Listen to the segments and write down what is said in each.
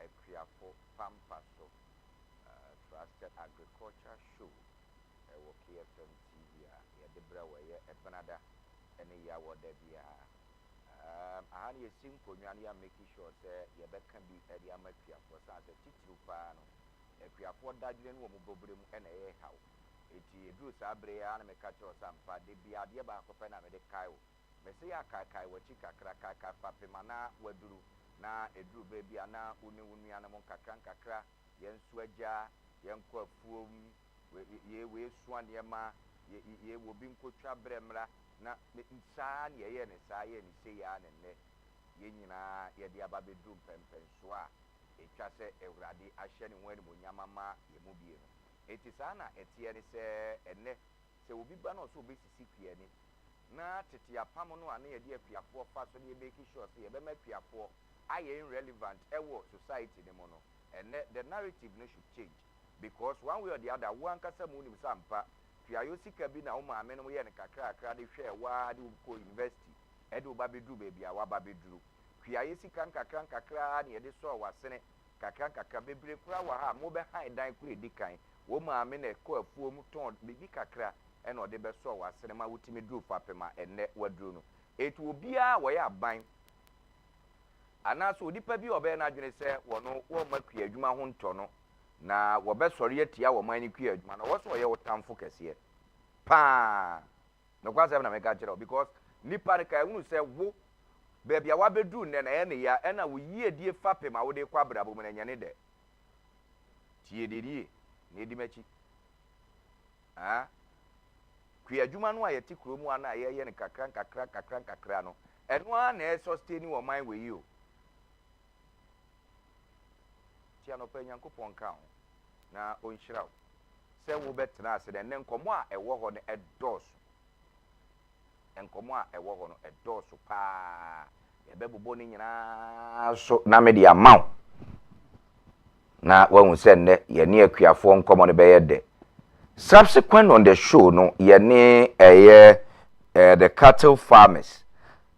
Akuafo Pampaso Trusted Agriculture Show KFM TV Yadebra weye Ebanada ene ya wodabia ahani yesim konwani ya making sure say yebeka bi edi amakuafo say titiri pa no akuafo dadwene wo mobobere mu ene ye hawo eti edu sabre ya na meka cho sampa de bia de ba akopɛ na me de kaio mese ya kai wachi kakra kai papemana waduru na eduru baby ana uni ana mon kakra yensu agya yenko afuom we suan yema ye wo bi nkotwa bremra na nsa ne ye ne sa ye ne se ya ne ne ye nyina ye de aba beduru pempenso a etwa se ewrade ahye ne wani mo nyamama ye mu bie no eti sana etie ne se enne se obi ba no so obi sisi kue ni na tete apam no ane ye de akuafo fa so ne make sure say ye be makuafo aye irrelevant ewo society ne mo no and the narrative no should change because one way or the other one kasa mu nim sampa tuayo sika bi na wo maame no ye ne kakra de hwe wa de ko university e de oba bedru baby a wa ba bedru tuayo sika kakra ne ye de so wasene kakra bebre kura wa ha mo be han dan kura dikan wo maame na ko afuo mu ton bibi kakra e na o de be so wasene ma wutimi dru fapema enne wadru no etu obia wo ya ban anaso odipa bi obe na adwene se wono wo makua adwuma ho nto no na wo be sori atia wo man ni kua adwuma na wo so ye wotamfo kese pa no kwa se na meka kire because nipa ne ka hunu se wo baby a wabedu ne na ye ne ya e na wo yie die fapema wo de kwa brabo mu na nyane de tie dedie ne di machi kua adwuma no a yeti kromu ana ye ne kakra no eno a na sustain wo man we yi o tia no pa nyankopon ka ho na onhyiraw se wo betena ase de ne nkomo a ewo ho ne edoso enkomo a ewo ho no edoso pa ye bebobo ni nyina so na me de amaw na wahun se ne ye ne akuafo nkomo ne beye de subsequent on the show no ye ne the Cattle Farmers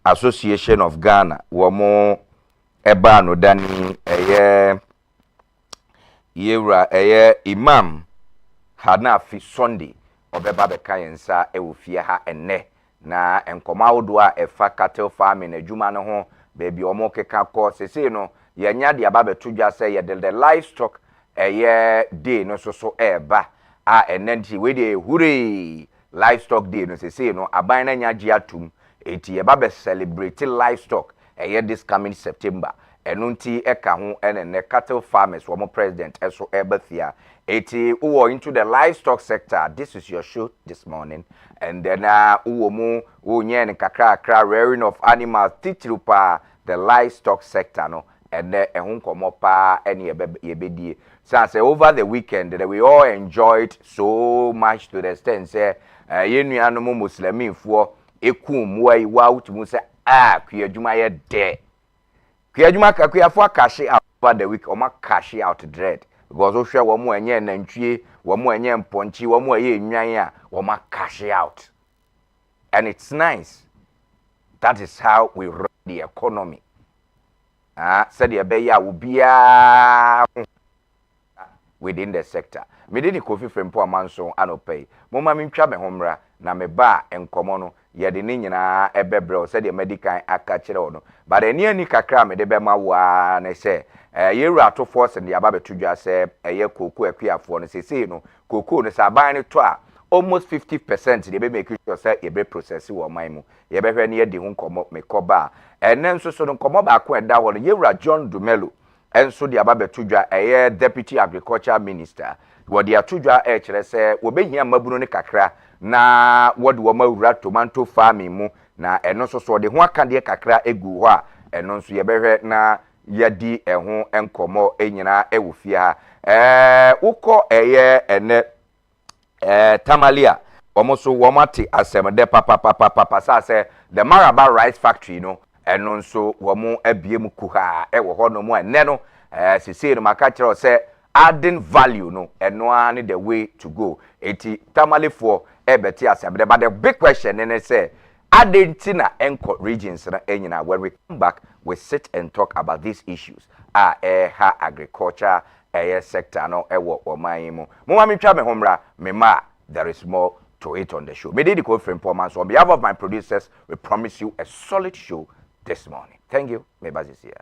Association of Ghana wo mo eba no dani yewra imam Hanafi Sunday obeba beka yensa ewofie ha enne na enkoma wodo a efa cattle farming adwuma no ho baby omo keka ko sese no yenya de aba betudwa se ye the livestock day no so eba enenti we de hurry livestock day no sese no aban na nya gia tum eti eba be celebrate livestock this coming September enunti eka ho ene cattle farmers wo president eso ebathia eti wo into the livestock sector. This is your show this morning and then wo mu wo nye ne kakra rearing of animals titrupa the livestock sector no and ehun komo pa ene yebedie say over the weekend that we all enjoyed so much to the extent say yenua no muslimin fo ekum wai wa utumu say kuyadwuma ye de kuyadwuma Akuafo cash out over the week oma cash out dread because o hwe wo mo enye nantwie wo mo enye mponchi wo mo ye nwan a wo ma cash out and it's nice. That is how we run the economy. Said ye be ya ubia within the sector. Me dey Kofi Frimpong amanso anopay. Mo ma me ntwa me homra na me ba enkomo no ye de ne nyina ebebre said ye medical aka kire wo no. But eni ani kakra me de be ma wa na se ye rato force and aba betudwa se ye koko Akuafo no sesei no koko no saban ne to a almost 50% they be make sure say ye be process wo man mu ye be hwe ne ye di ho nkomo me koba enen so no nkomo ba ko eda wo no ye wura John Dumelo enso de aba betudwa deputy agriculture minister wo de atudwa kire se wo be hia mabunu ne kakra na wo de wo ma wura tomato farming mu na eno so de ho aka de kakra egu ho a eno so ye be hwe na yadi ehun enkomo enyina ewofie ha ukọ ene Tamalia omoso womati asemde papa say the Maraba rice factory no eno nso womo abiem kuha ewo ho no mo ene no sisi no maka kire say adding value no eno ani the way to go eti Tamalifo ebeti asemde but the big question ne say Adentina enko regions na enyina. When we come back, we sit and talk about these issues. Ha agriculture, sector no ewo omanyimu. Mwa mi twa me homra, me ma there is more to it on the show. Me dey Kofi Frimpong. So on behalf of my producers, we promise you a solid show this morning. Thank you. Me bazis here.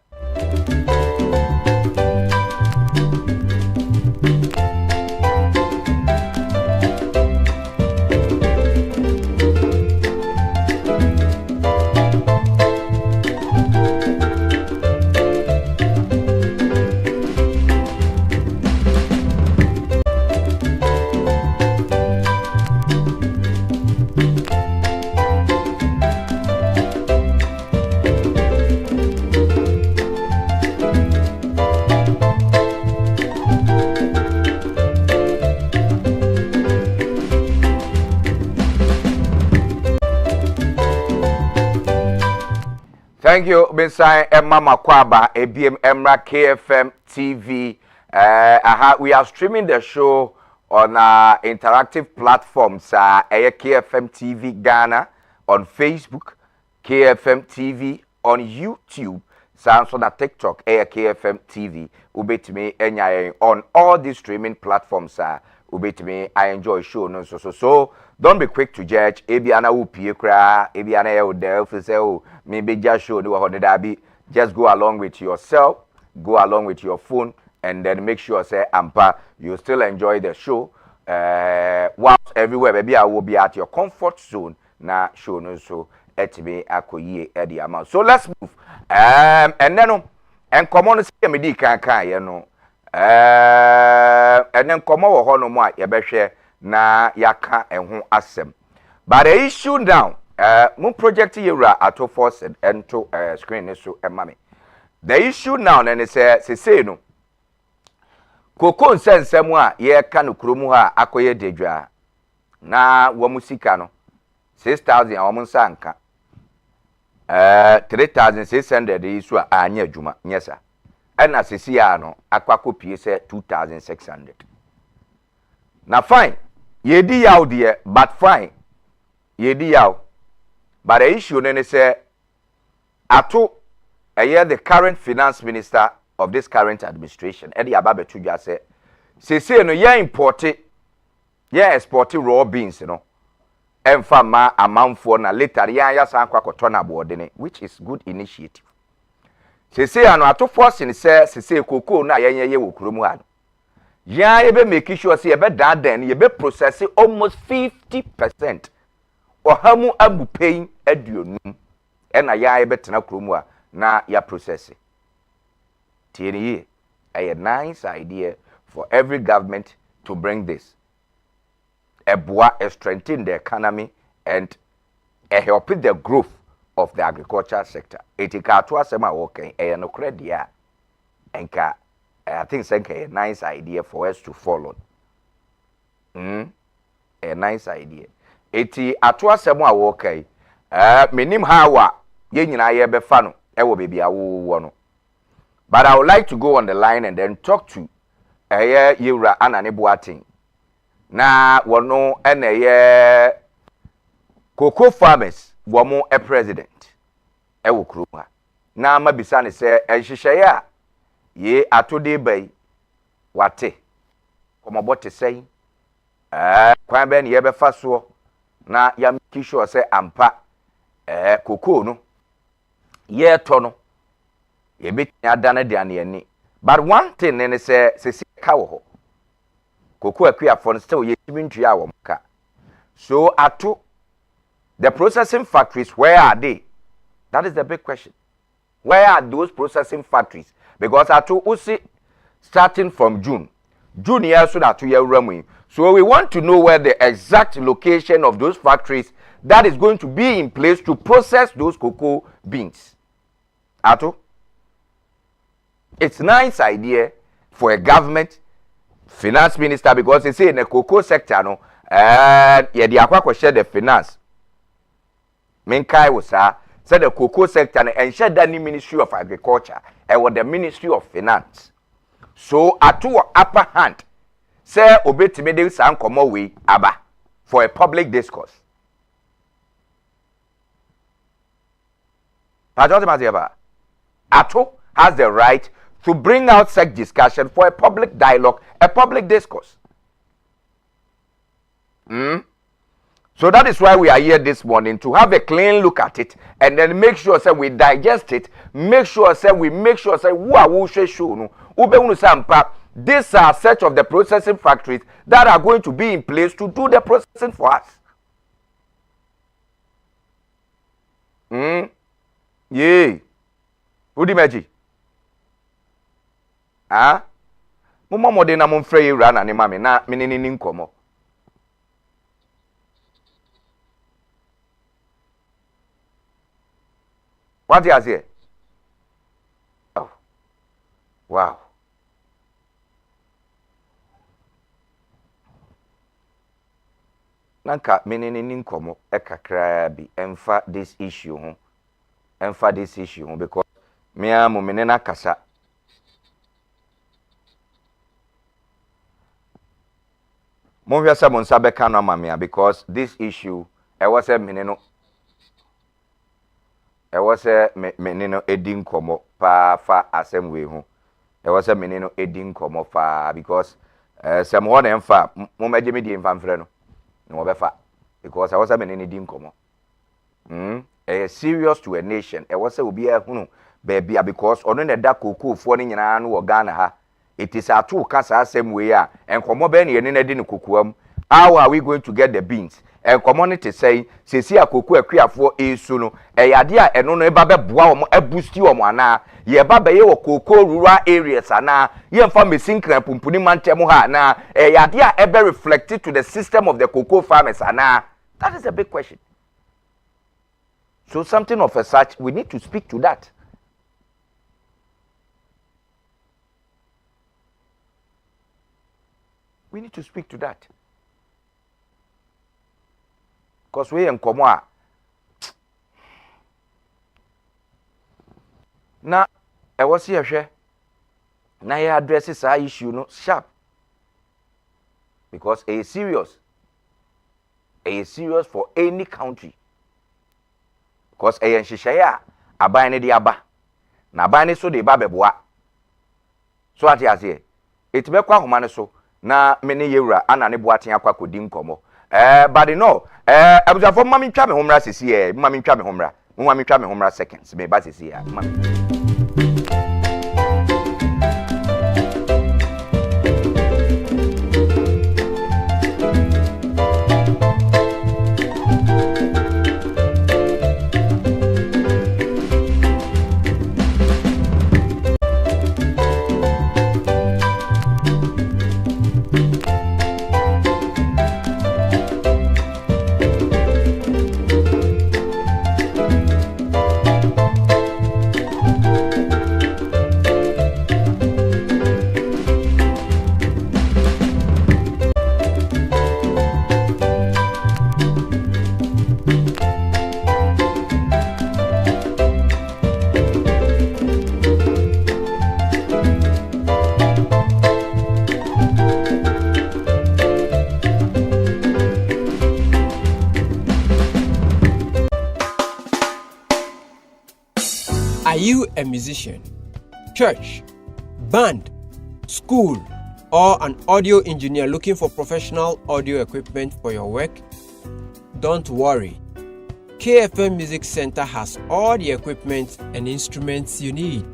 Thank you, Mr. Emma Makwaba, ABM Emra KFM TV. We are streaming the show on interactive platforms. KFM TV Ghana on Facebook, KFM TV on YouTube, Samsung on TikTok, KFM TV. Ubetime on all these streaming platforms. Ubetime, I enjoy show no so. Don't be quick to judge. Ebiana upie kra, ebiana e there for say oh maybe just show no dabi. Just go along with yourself, go along with your phone, and then make sure say ampa you still enjoy the show. Whilst everywhere, maybe I will be at your comfort zone. Na show no so etime akoyie e the amount. So let's move. And then and come on see me di kan you know. And then come on ho no mo a ye behwe na yaka ehun asem. But the issue now, mo project yura ato force and to screen so emame. The issue now na say no. Koko nsensem a ye ka no kromu ha akoye dedwa. Na wo musika no 6,000 a wo nsa nka. 3,600 isu a anya adwuma nyesa. Ena sisi ya no akwakopie se 2,600. Na fine. Yedi yaw de but fine. Yedi yaw. But the issue nene say ato the current finance minister of this current administration Eddie Ababe Tudja say no ye imported ye exported raw beans you know. Emfa ma amount na later ya san kwa kotona board which is good initiative. Say ano ato force say koko na ye wo kuromu ha. Ya ebe make sure say ebe dan ye be process almost 50%. Ohamu abu paying aduonum. Ena ya ebe tena kuromu a na ya process. Tieni a nice idea for every government to bring this. A strengthen the economy and help the growth of the agricultural sector. Etika to asema working no credit ya. Enka I think it's a nice idea for us to follow. A nice idea. Eti atwa semo a wo kai. Menim hawa ye nyina ye be fa no e wo bebia wo no. But I would like to go on the line and then talk to Yura Anane Boating. Na wono ene cocoa farmers womo a president. E wo kroma. Na mabisa ne se ehihye ya ye atode bai wate komobote sei kwan be ne ye be fa so na ya make sure say ampa cocoa no ye to no ye betinya dane de ane but one thing ne say sesi ka wo ho cocoa Akuafo still ye tibintua a wo ka so ato the processing factories, where are they? That is the big question. Where are those processing factories? Because ato usi starting from June year so that 2 year runway. So we want to know where the exact location of those factories that is going to be in place to process those cocoa beans. Ato, it's a nice idea for a government finance minister because they say in the cocoa sector no and yeah the Akuafo share the finance. Menkai was said the cocoa sector and share that Ministry of Agriculture and what the Ministry of Finance. So at our upper hand, say obetime san komo we aba for a public discourse. Ato has the right to bring out such discussion for a public dialogue, a public discourse. So that is why we are here this morning, to have a clean look at it and then make sure that we digest it, make sure that who are who show no. These are such of the processing factories that are going to be in place to do the processing for us. Yay. Who di meji? Mama mode na mo frɛ yewura na ne mame na menene ni nkomo. What you say? Oh. Wow. Nanka menene ni nkomo ekakra bi emfa this issue ho. Emfa this issue ho because me am menena kasa. Monhwe sa monsa beka no amamia because this issue e was a meneno edin komo pa fa asem we ho. E was a meneno edin komo fa because some one emfa mo meje me di emfa mfre no. No befa because I was a menene edin komo. Serious to a nation. E was a obi ehunu baby because ono ne da kokofo ni nyina no wo Ghana ha. It is a two kasa same way and komo be ne ne di kokoam. How are we going to get the beans? And community say sesi akoku akuafo esu no eyade a eno no eba beboa omo abusti omo ana ye ba be ye wo koko rural areas ana ye mfa mesinkran pumpuni mantem ha na eyade a ebe reflected to the system of the cocoa farmers ana. That is a big question. So something of a such, we need to speak to that. We need to speak to that. Because we in Komoa. Now, I was here. Now, he addresses our issue no sharp. Because it is serious. It is serious for any country. Because a yen shishaya abane di aba. Na abane so de ba beboa. So ati ase. It be kwa homa ne so na mene yewura ana ne boaten akwa kodi nkomo. But no, abusafo mama ntwa me homra sisi e, mama ntwa me homra. Mama ntwa me homra seconds me ba sisi ya. Are you a musician, church, band, school, or an audio engineer looking for professional audio equipment for your work? Don't worry. KFM Music Center has all the equipment and instruments you need.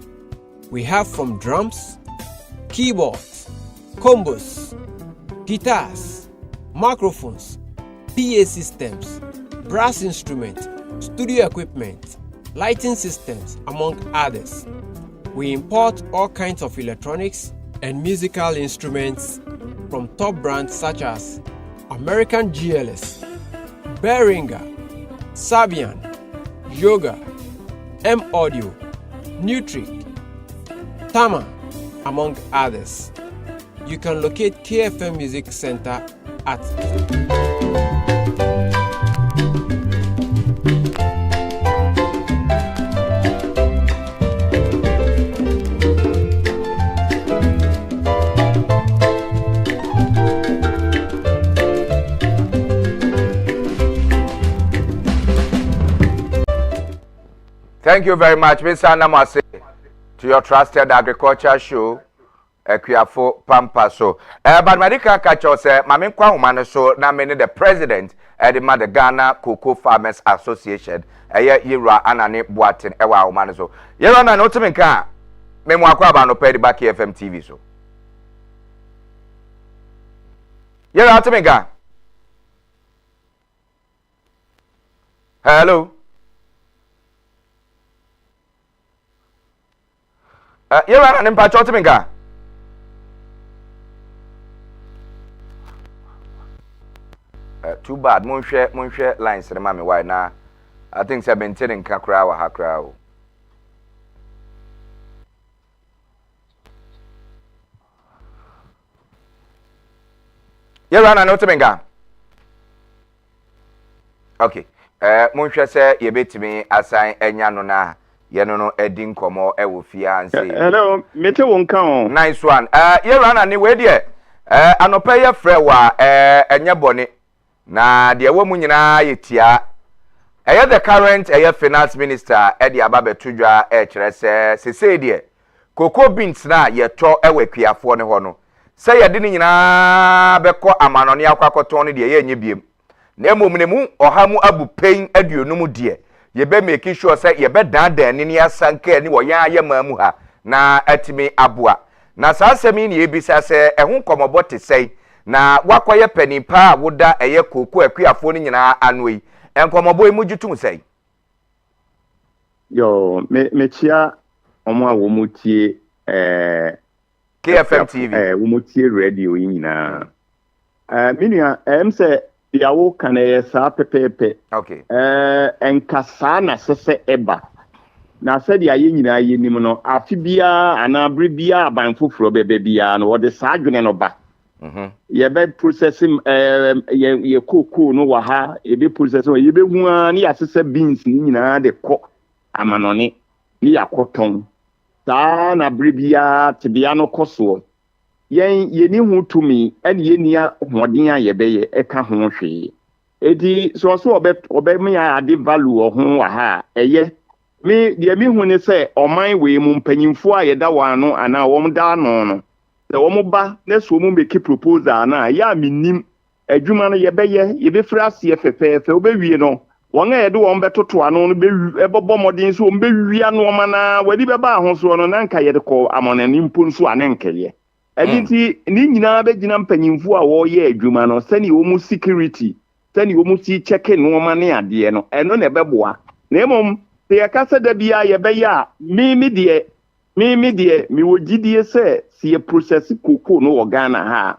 We have from drums, keyboards, combos, guitars, microphones, PA systems, brass instruments, studio equipment, lighting systems, among others. We import all kinds of electronics and musical instruments from top brands such as American GLS, Behringer, Sabian, Yoga, M Audio, Nutric, Tama, among others. You can locate KFM Music Center at Thank you very much, Mr. Namase, to your trusted agriculture show. Akuafo Pampaso. But Madika Kacho say, Mami Kwa Humane so na many the president the Ghana Cocoa Farmers Association. Yira anane Boatin Ewa Humane so. Yira na no timinka. Me mo akwa ba no pedi back FM TV so. Yira timinka. Hello. Yira na nimpa cho timinka. Too bad. Munshare lines in mommy why now. I think I've been telling Kakra or Hakra. You run an automenga. Okay. Munshare say you bet me assign Enyanona. Yanono Edin Como Ewufia and say. Hello, Mete won't count. Nice one. You run anyway, dear. Anopeya frewa Enyaboni. Na the woman nyina yetia the current finance minister Eddie Ababe Tudwa kyerɛ sɛ die cocoa beans na yɛtɔ Akuafo ne ho no sɛ yɛde ne nyina bɛkɔ amanɔne akwakoton ne de yɛnyɛ biem na mmom ne mu ɔha mu abu pain aduonum de yɛbɛ make sure sɛ yɛbɛ dan ne ne asanka ne wɔyɛ ayɛ mu ha na atimi aboa na saa asɛm yi ne yɛbisa sɛ ɛho nkɔmɔbɔ te sɛ na wakoye penipa woda eye koko Akuafo ni nyina anoi enkomobo emu jutum sei yo me chia omo a wo mutie KFM TV wo mutie radio yi nyina minua se dia wo kan sa pepepe okay enkasa na sese eba na se dia ye nyina ye nim no afi bia ana bre bia abanfoforo bebe bia no wo de sa adwene no ba ye be processing ye cocoa no wa ha ye be processing ye be hu an ya sese beans ni nyina de kɔ amanone ni yakoton ta na bribia tibia no kɔso ye ni hu tumi ene ye ni ahoden a ye be ye eka ho hwe edi so obe me ade value ho wa ha eye me de mi hu ne se oman we mu mpanyimfo a ye da wa no ana wo da no the womoba na so mu make proposal na ya minim adwuma no ye be frase efefefe obewie no won a ye de won betoto ano no be ebobo modin so be wia no ma na wadi be ba ho so no na nka ye de ko amonani mpo nso anenkeye edinti ni nyina be gina mpanyimfo a wo ye adwuma no sani wo mu security sani wo mu si check no ma ne ade no eno na beboa na emom te ye kasa da bia ye be ya mi mi wogidie se si ye process cocoa no Ghana ha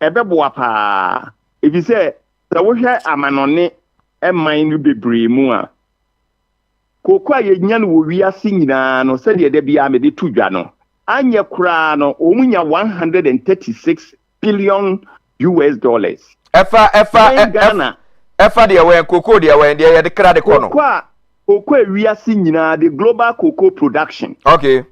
ebeboa pa ebi se wo hwe amanone eman no bebre mu a cocoa ye nya no wo wiase nyina no se de bia me de tudwa no anye kura no omunya 136 billion US dollars Ghana efa de we cocoa de we de ye de kra de kono cocoa wiase nyina the global cocoa production okay.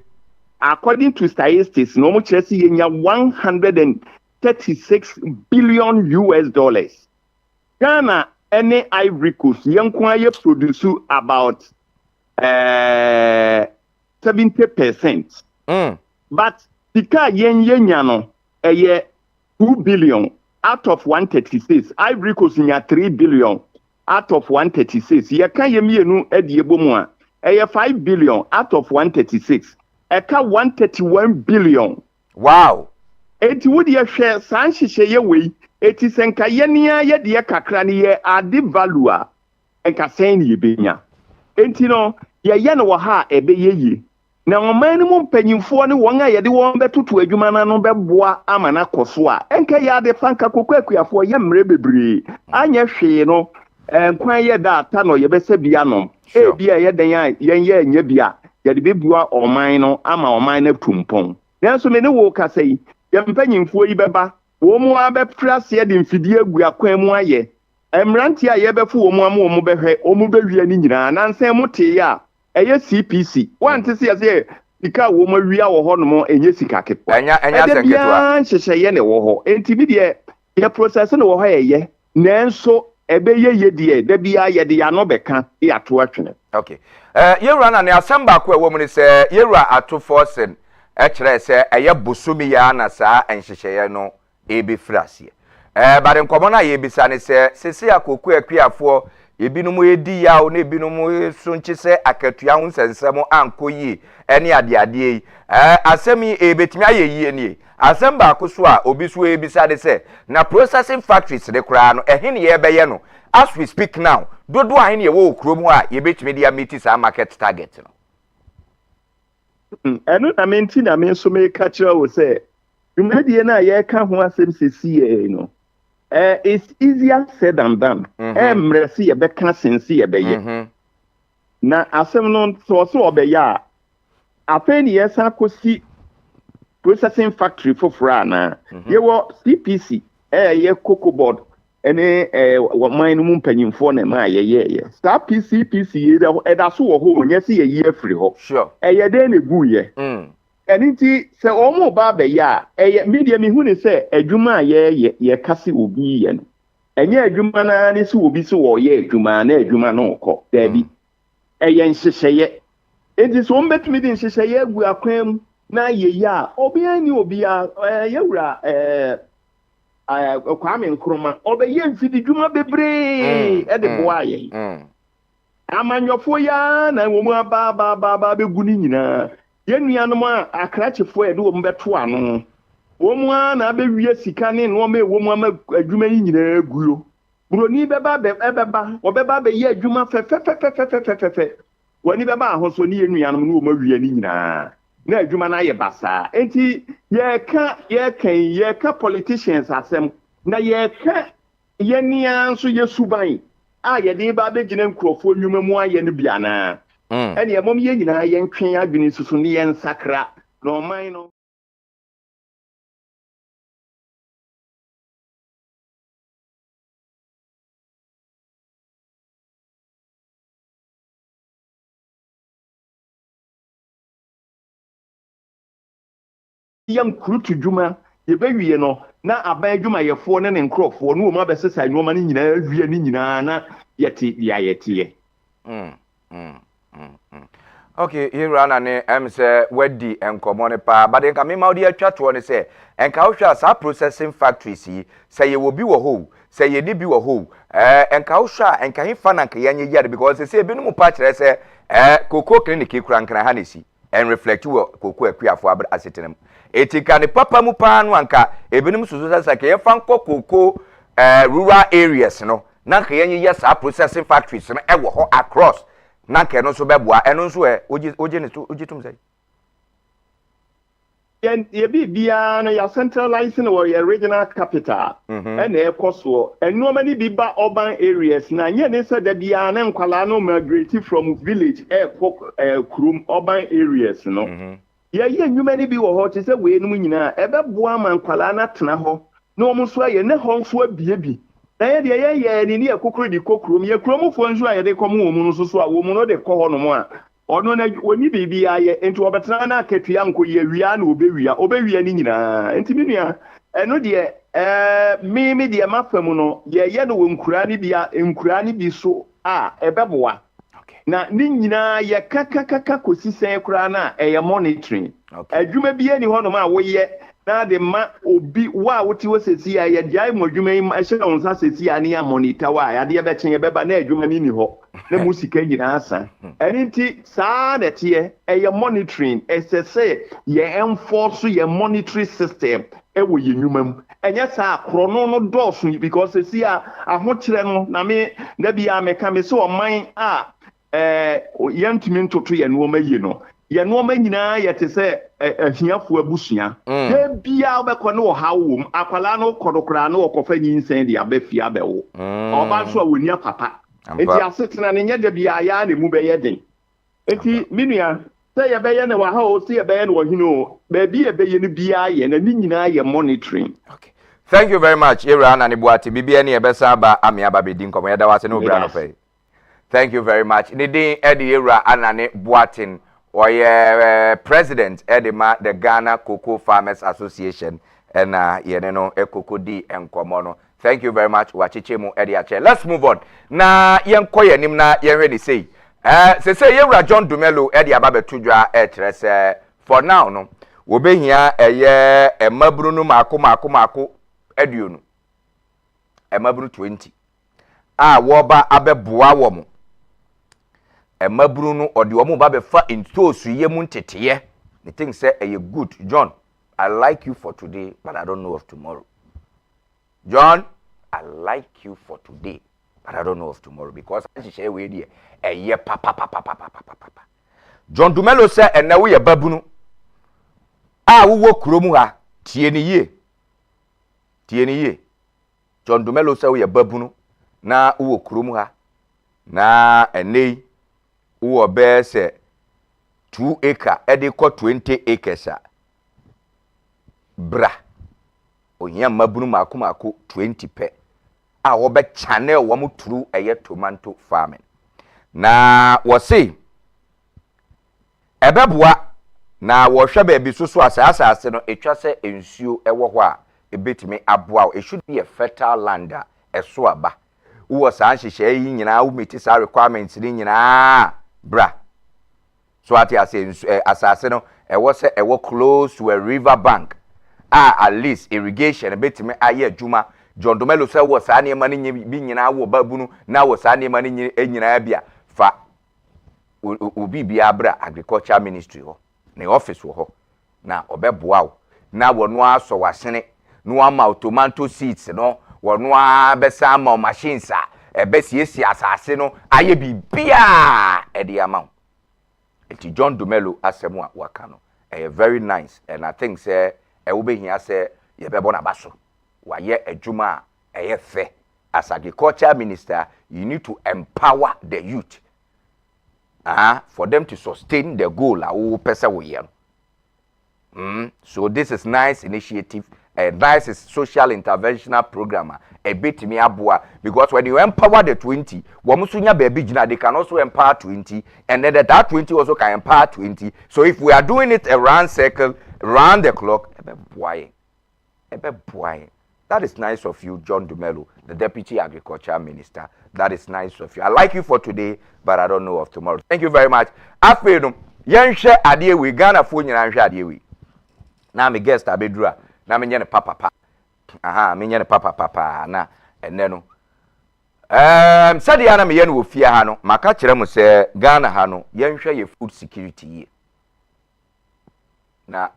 According to statistics, no much less than 136 billion US dollars. Ghana, any Ivory Coast, young choir produce about 70%. But Tika yen yano a year 2 billion out of 136. Ivory Coast in 3 billion out of 136. Yaka yemi no ediebomwa a 5 billion out of 136. Eka 131 billion. Wow. Eti wudi ya share sanshise ye wei. Eti senka ye niya ye diye kakrani ye adi valua. Enka sen ye benya. Eti no, ye no waha ebe ye. Na omani mpenyimfo ni wanga ye di wombe tutu edwuma no beboa ama na koswa. Enka ye ade fanka Akuafo ye mre bebre. Anya hwe no, nkwan ye da ata no ye bese bia no. E bia ye den ye nya bia. Yadi bebua oman no ama oman na tumpon nanso me ne wo kasai ye mpanyimfo yi beba wo mu abɛfrase de mfidie agu akwan mu aye emranti a ye bɛfo wo mu ama wo mu bɛhwɛ wo mu bɛwia ni nyina nansan mu te ya eye CPC wante se ye sika wo mu wia wo ho no mo enye sika kepo enya senketwa hyehyɛ ne wo ho enti bi de ye process no wo ho ye nanso ebe ye de da bia ye de ya no bɛka ya to atwene okay yewura na ne asamba ko ewo mu ne se yewura ato forcing kire se eye bosumi ya na saa enhyehyeye no ebefrasie bare nkomo na ye bisa ne se sese akoku akuafo ebinom edi yawo na ebinom so nchi se akatua ho nsensem ankoyi ene ade yi asemi ebetimi ayeyie nie asamba akoso a obi so ebisa de se na processing factories de kura no ehene ye beye no as we speak now dodo ahene ye wo krom ho a yebetimi dia meet sa market target no eno na menti na me so me ka kira wo se dwumadie na ye ka ho asem sesi e no it's easier said than done mresi ye be ka sensi ye be ye na asem no so obeya afeni ye sa kosi processing factory for frana ye wo CPC ye cocoa board ene mine mu mpanyimfo na ma ye star PCPC ye da so wo ho nye se ye ye afiri ho sure ye de na gu ye enti se omo ba be ya media mi hu ni se adwuma ye kase obi ye no enye adwuma na ni se obi se wo ye adwuma na adwuma no ko da bi ye nhyehyeye enti so mbetumi di nhyehyeye agu akwam na ye ya obi ani obi ya yewura Kwame Nkrumah obeye mfidi dwuma bebre de boa ye amanyofo ya na wo mu aba begu ni nyina yenuanom akrachefo de wo mbeto ano wo mu na abewie sika ne no me wo mu ama adwuma yi nyina guyo broni beba obeba be ye adwuma fe woni beba ahoso ni yenuanom no wo ma wie ni nyina na adwuma na ye basa enti ye ka politicians asem na ye ka ye nia nso ye suban a ye de ba be gina nkrofo nwuma mu aye no bia na ene ye mom ye nyina ye ntwen adwene susu ne ye nsakra no man no yam krutu dwuma ye bewie no na aban adwuma yefo ne nkrofo no ma besesa nwoma ne nyina wie ne nyina na yete ya yete okay here na ne say wedi enkomo ne pa but enka me ma odi atwato ne say enka wo hwa sa processing factories yi say ye wo bi wo ho say ye ni bi wo ho enka wo hwa enka hifa na nka yanye yade because say bi no mu pa kire say koko clinic kura nkran ha nesi and reflect wo koko akuafo abra asetenem etika ne papa mu pa no anka ebinim susu sa ka ye fa nko koko rural areas no na nka yanye ya sa processing factories no ewo ho across na nke no so beboa eno nso oje ne oje tum say ye bibia no ya centralizing or your regional capital and e koso eno mani bi ba urban areas na nye ne se da bia na nkwala no migrate from village krum urban areas no ye nyuma ni bi wo ho te se we no nyina e beboa man nkwala na tena ho na omo so ye ne ho nso abiebi na ye de ye ni ekokuru di kokrum ye kromfo nso aye de komo wo mu no so a wo mu no de kɔ ho no mo a ono na woni bibi aye enti obetena na akatua nko ye wia na obewia ni nyina enti minua eno de me de mafam no ye no nkura ni bi so a ebeboa na ni nyina ye kaka kosisen kura na eye monitoring adwuma bi ani ho no ma wo ye na de ma obi wa woti wo sesi aye jai mo adwuma yi ma hye onsa sesi ani ya monitor wa ya de be chen ye beba na adwuma ni ho na musika nyina asa enti saa de tie eye monitoring esese ye enforce ye monitoring system ewo ye nwuma mu enye saa krono no dosu because sesi a ahokyere no na me na bia me ka me so oman a yantumi ntoto ye no ma yi no ye no ma nyina ye te se ahiafo abusua ye bia obekọ no hawum akwala no kodokra no okofa nyinsen de abafia abewo oba so a woni papa enti asetena ne nya de bia ya ne mu beye den enti minua se ye beye ne wa ha o se ye beye ne wo hino ba bi ye beye ne bia ye na ni nyina ye monitoring. Okay, thank you very much Era na ne buati bibia ne ye besa ba amia ba bedi nkomo ye da wase no bra no pay. Thank you very much. Nidin Eddie Era Anane Boatin or president Edema the Ghana Cocoa Farmers Association and yeneno Cocoa D and Komono. Thank you very much. Wachichemu Eddie Ache. Let's move on. Na yenkoye nimna yenready say Say yewura John Dumelo e de aba betudwa e kire se for now no wo behia eye emaburu no mako aduonu emaburu 20 wo ba abeboa wo mo emaburu no ode wo mo ba be fa intosu yemu ntete the thing say eye good John, I like you for today but I don't know of tomorrow. John, I like you for today but I don't know of tomorrow because I share we dey eye papa. John Dumelo say ena wo ye babunu wo kuromu ha tie ni ye John Dumelo say wo ye babunu na wo kuromu ha na enei wo be se 2 acre ede ko 20 acres bra ohia mabunu mako 20 pe wo be channel wo mo turu eye tomato farming na wo say ebeboa na wo hwe ba bi soso asase no etwa se ensuo ewo ho a ebetimi aboa it should be a fertile land eso aba wo san hyehyɛ yi nyina wo meti sa requirements ni nyina bra so ati asase no ewo se ewo close to a river bank at least irrigation ebetimi aye adwuma John Dumelo say wo sa ne ma ni bi nyina wo babunu na wo sa ne ma ni nyina bia fa obi bia bra agriculture ministry ho ne office ho na obeboa wo na wo no aso wasene no ama tomato seeds no wo no abesa ama machines ebesiesi asase no aye bibia e de ama enti John Dumelo asemu a waka no very nice and I think say wo behia say ye bebo na baso waye adwuma fe as agriculture minister you need to empower the youth for them to sustain the goal so this is nice initiative, a nice social interventional program, a bit me abua because when you empower the 20, wamusunya baby jina they can also empower 20 and then that 20 also can empower 20. So if we are doing it around circle, round the clock, that is nice of you, John Dumelo, the Deputy Agriculture Minister. That is nice of you. I like you for today, but I don't know of tomorrow. Thank you very much. After yɛnhwɛ adeɛ we Ghana fo nyina nhwɛ adeɛ we na me guest abedura na me nye ne papa me nye ne papa na enne no sɛdeɛ na me ye no wɔ fie ha no maka kyerɛ mo sɛ Ghana ha no yɛnhwɛ ye food security ye na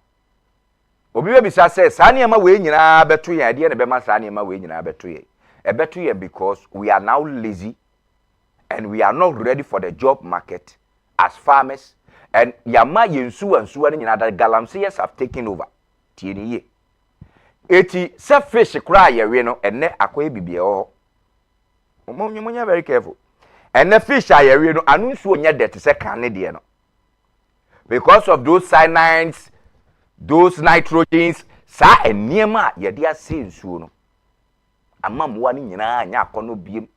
obi be bisa sɛ saa nneɛma we nyina beto yɛ adeɛ ne bɛma saa nneɛma we nyina beto yɛ ebeto yɛ because we are now lazy and we are not ready for the job market as farmers. And yama yensu and suwa nyina that galamseyers have taken over. Tieni ye. Eti se fish cry ye no ene akoye bibie ho. Omonya very careful. And the fish are ye no anu nsuo nya det se kan ne de no. Because of those cyanides, those nitrogens, sa eniema ye de ase nsuo no. Amamwa ni nyina anya akono biem.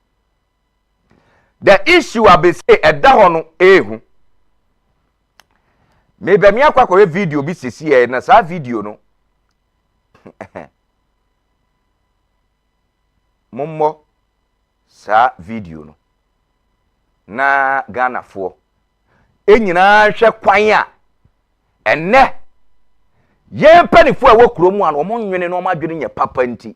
The issue abese eda ho no ehu. Maybe me akwa video bi sisi e na sa video no mommo sa video no na Ghana fo enyina hwe kwan a enne ye panifo a wokuromu an wo nwene no madwene nya papa nti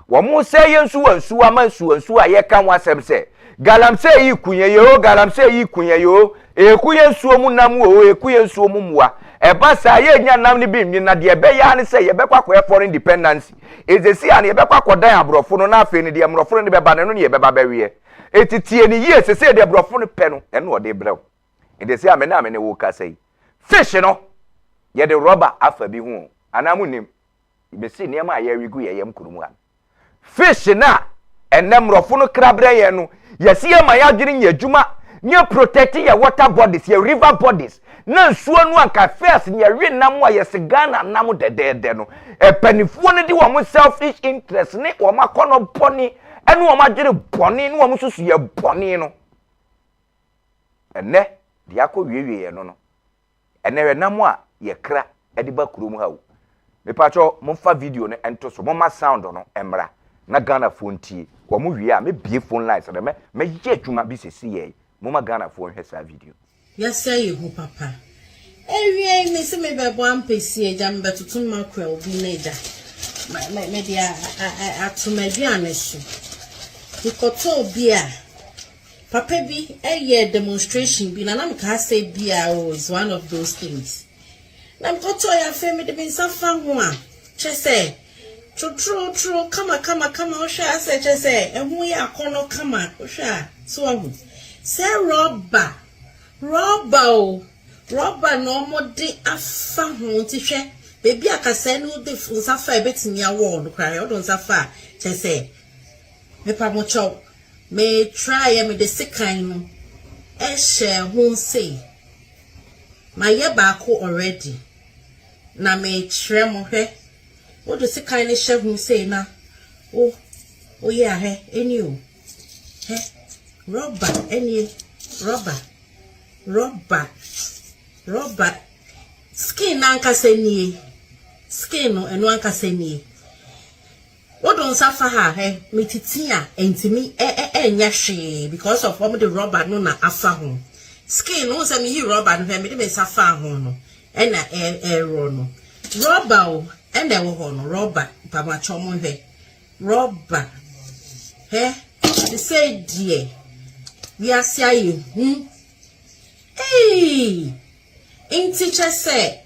wo mo se yensu wansu a ye kan wasem se galamse yi kunye yo galamse yi kunye yo ekuye nsuo mu nam wo ekuye nsuo mu muwa eba sa ye nya nam ni bi nwi na de ebe ya ne se ye bekwa kwa foreign independence ezesi an ye bekwa kwa dan abrofo no na afi ne de amrofo no beba ne no ye beba bawie etitie ni ye sese de abrofo no pe no ene o de brew edesi amena amene wo ka sei fish no ye de rubber afa bi hu anamu nim ibesi ne ma ye rigu ye yem kurumu an fish na enem rofo no krabre ye no yesi ye ma ya dwene nya adwuma nye protecting your water bodies, your river bodies. Na nsuo no anka first nye wi nam a yesi Ghana nam de no. Panifuo ne di wo mo selfish interest ne wo makono boni ene wo madwere boni ne wo susu ye boni no. Ene de akọ no. Ene we nam a ye kra e de ba kurom ha wo. Me pacho mo fa video ne ento so mo ma sound no emra na Ghana phone tie. Wo mo wie a me bie phone lines na me ye adwuma bi sesi ye. Mama Ghana for her video. Yes, say you, papa. Every Miss Mabel Wampesi, Jamba to two mackerel, be neither. My media at to my bianishu. You got all beer. Papa be a year demonstration, be an amca say beer was one of those things. Nam got to your family to be some fun one. Chese, true, come, Osha, say, Chese, and we are corner, come, Osha, so say Robber no more de afa ho ti hwe baby akase no de funsafa betimi award cry odon safa che say me pa mo cho me try me de sekan no e share ho say my ye baako already na me kire mo hwe wo de sekan ni share ho say na o ye he eni o he robber eni Robber skin anka senie skin no eno anka senie wodon safa ha he metitia entimi enya hwe because of what the robber no na afa ho skin no say me yi robber no me de me safa ho no ena ero no robber o ena wo ho no robber pa ma chomo he robber he they say die we are say hey in teacher say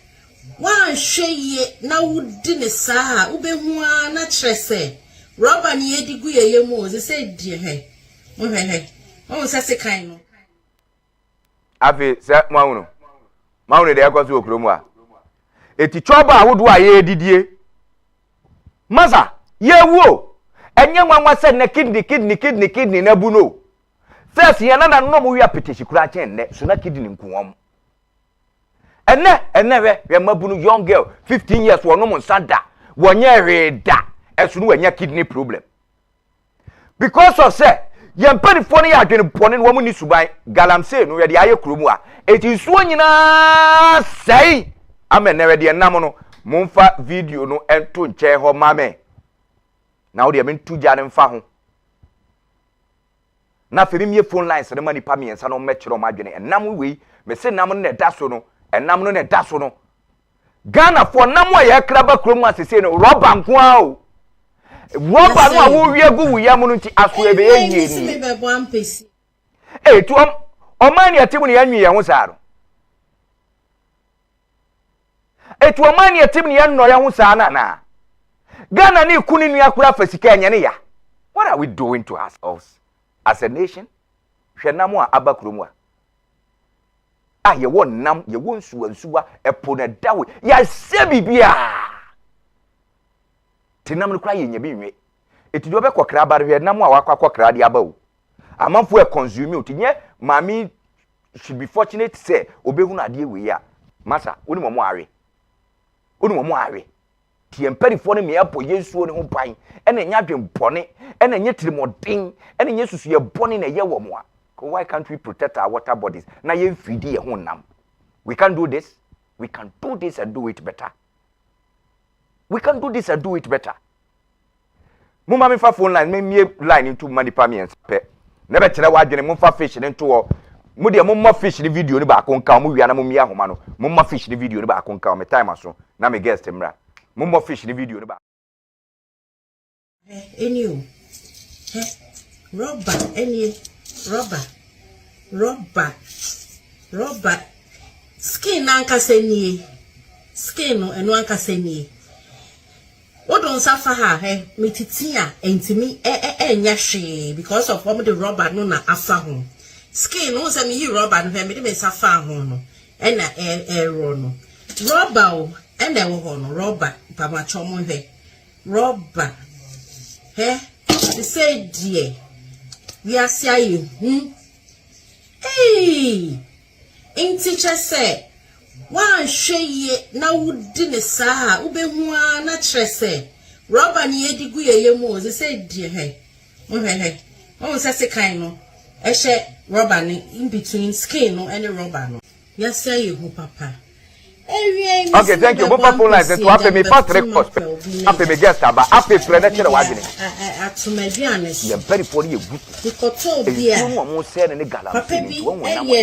one sheye na wudi ne saa ubehu na kire say robber ni edigu ye mo ze say die he mo he o se se kan no afi se mawunu de akwaso okromu a eti choba awodo a ye didie masa ye wo enye nwanwa se ne kidney na bu no first ye na no mo wi apetishi kura chen ne so na kidney nkuwom ene we mabunu young girl 15 years wono mo nsada wonye reda esunu wanya kidney problem because of say ye mpanifo ne ya adwene pone no mo ni suban galamsey no ye de aye kromu a eti suo nyina sei amene we de nam no momfa video no ento nche ho mame na wo de me ntuja ne mfa ho na femi mie phone lines ne mani pa miensa no mekiro ma adwene enam wei me se nam no ne da so no enam no ne da so no Ghana for nam wa ye kraba krom asese no roba nko a o roba no a wo wie gu wuya mu no nti aso ebe ye ni tu omani atimu ne yanwi ye ho saaro tu omani atimu ne yanno ye ho saa na Ghana ni kuni nua kura fasika enye ne ya. What are we doing to ourselves as a nation? Hwenam a abakromu a ye won nam ye won suwa epo na dawe ya se bibia tinam no kra ye nya bi nwe etido be kokra bare hwenam a wakwa de abawo amanfo e consume otinye mami should be fortunate say obehu na ade we ya masa oni mo are ti emperifo ne me apo yesuo ne ho ban ene nya dwempone ene nye tirimodin ene nye susu ye bone na ye wo mo a why can't we protect our water bodies na ye mfidi ye ho nam we can do this and do it better mumma me fa phone line me mie line into money pa me pe na be kire wa adwene mumfa fish ne nto wo mu de mumma fish ne video ne ba ko nka mu wia na mummi ahoma no mumma fish ne video ne ba ko nka me time aso na me guest mra mumma fish ne video ne ba eniu robber enie robber skin anka senie skin no eno anka senie wodon safa ha metitia entimi enya hwe because of what the robber no na afa ho skin no say me yi robber no me de me safa ho no ena ero no robber o ena wo ho no robber pa ma chomo hwe robber they say dear we are saying hey in teacher say one sheye na wudi ne saa ubehu na kire say robber ni edigu ye mu ze say die o se kan no e she robber ni in between skin no and robber no yes say you papa Okay, thank you. Both phone lines. So after me first request, after me guest about after friend that you watching. You very funny. You almost said any gala. Papa be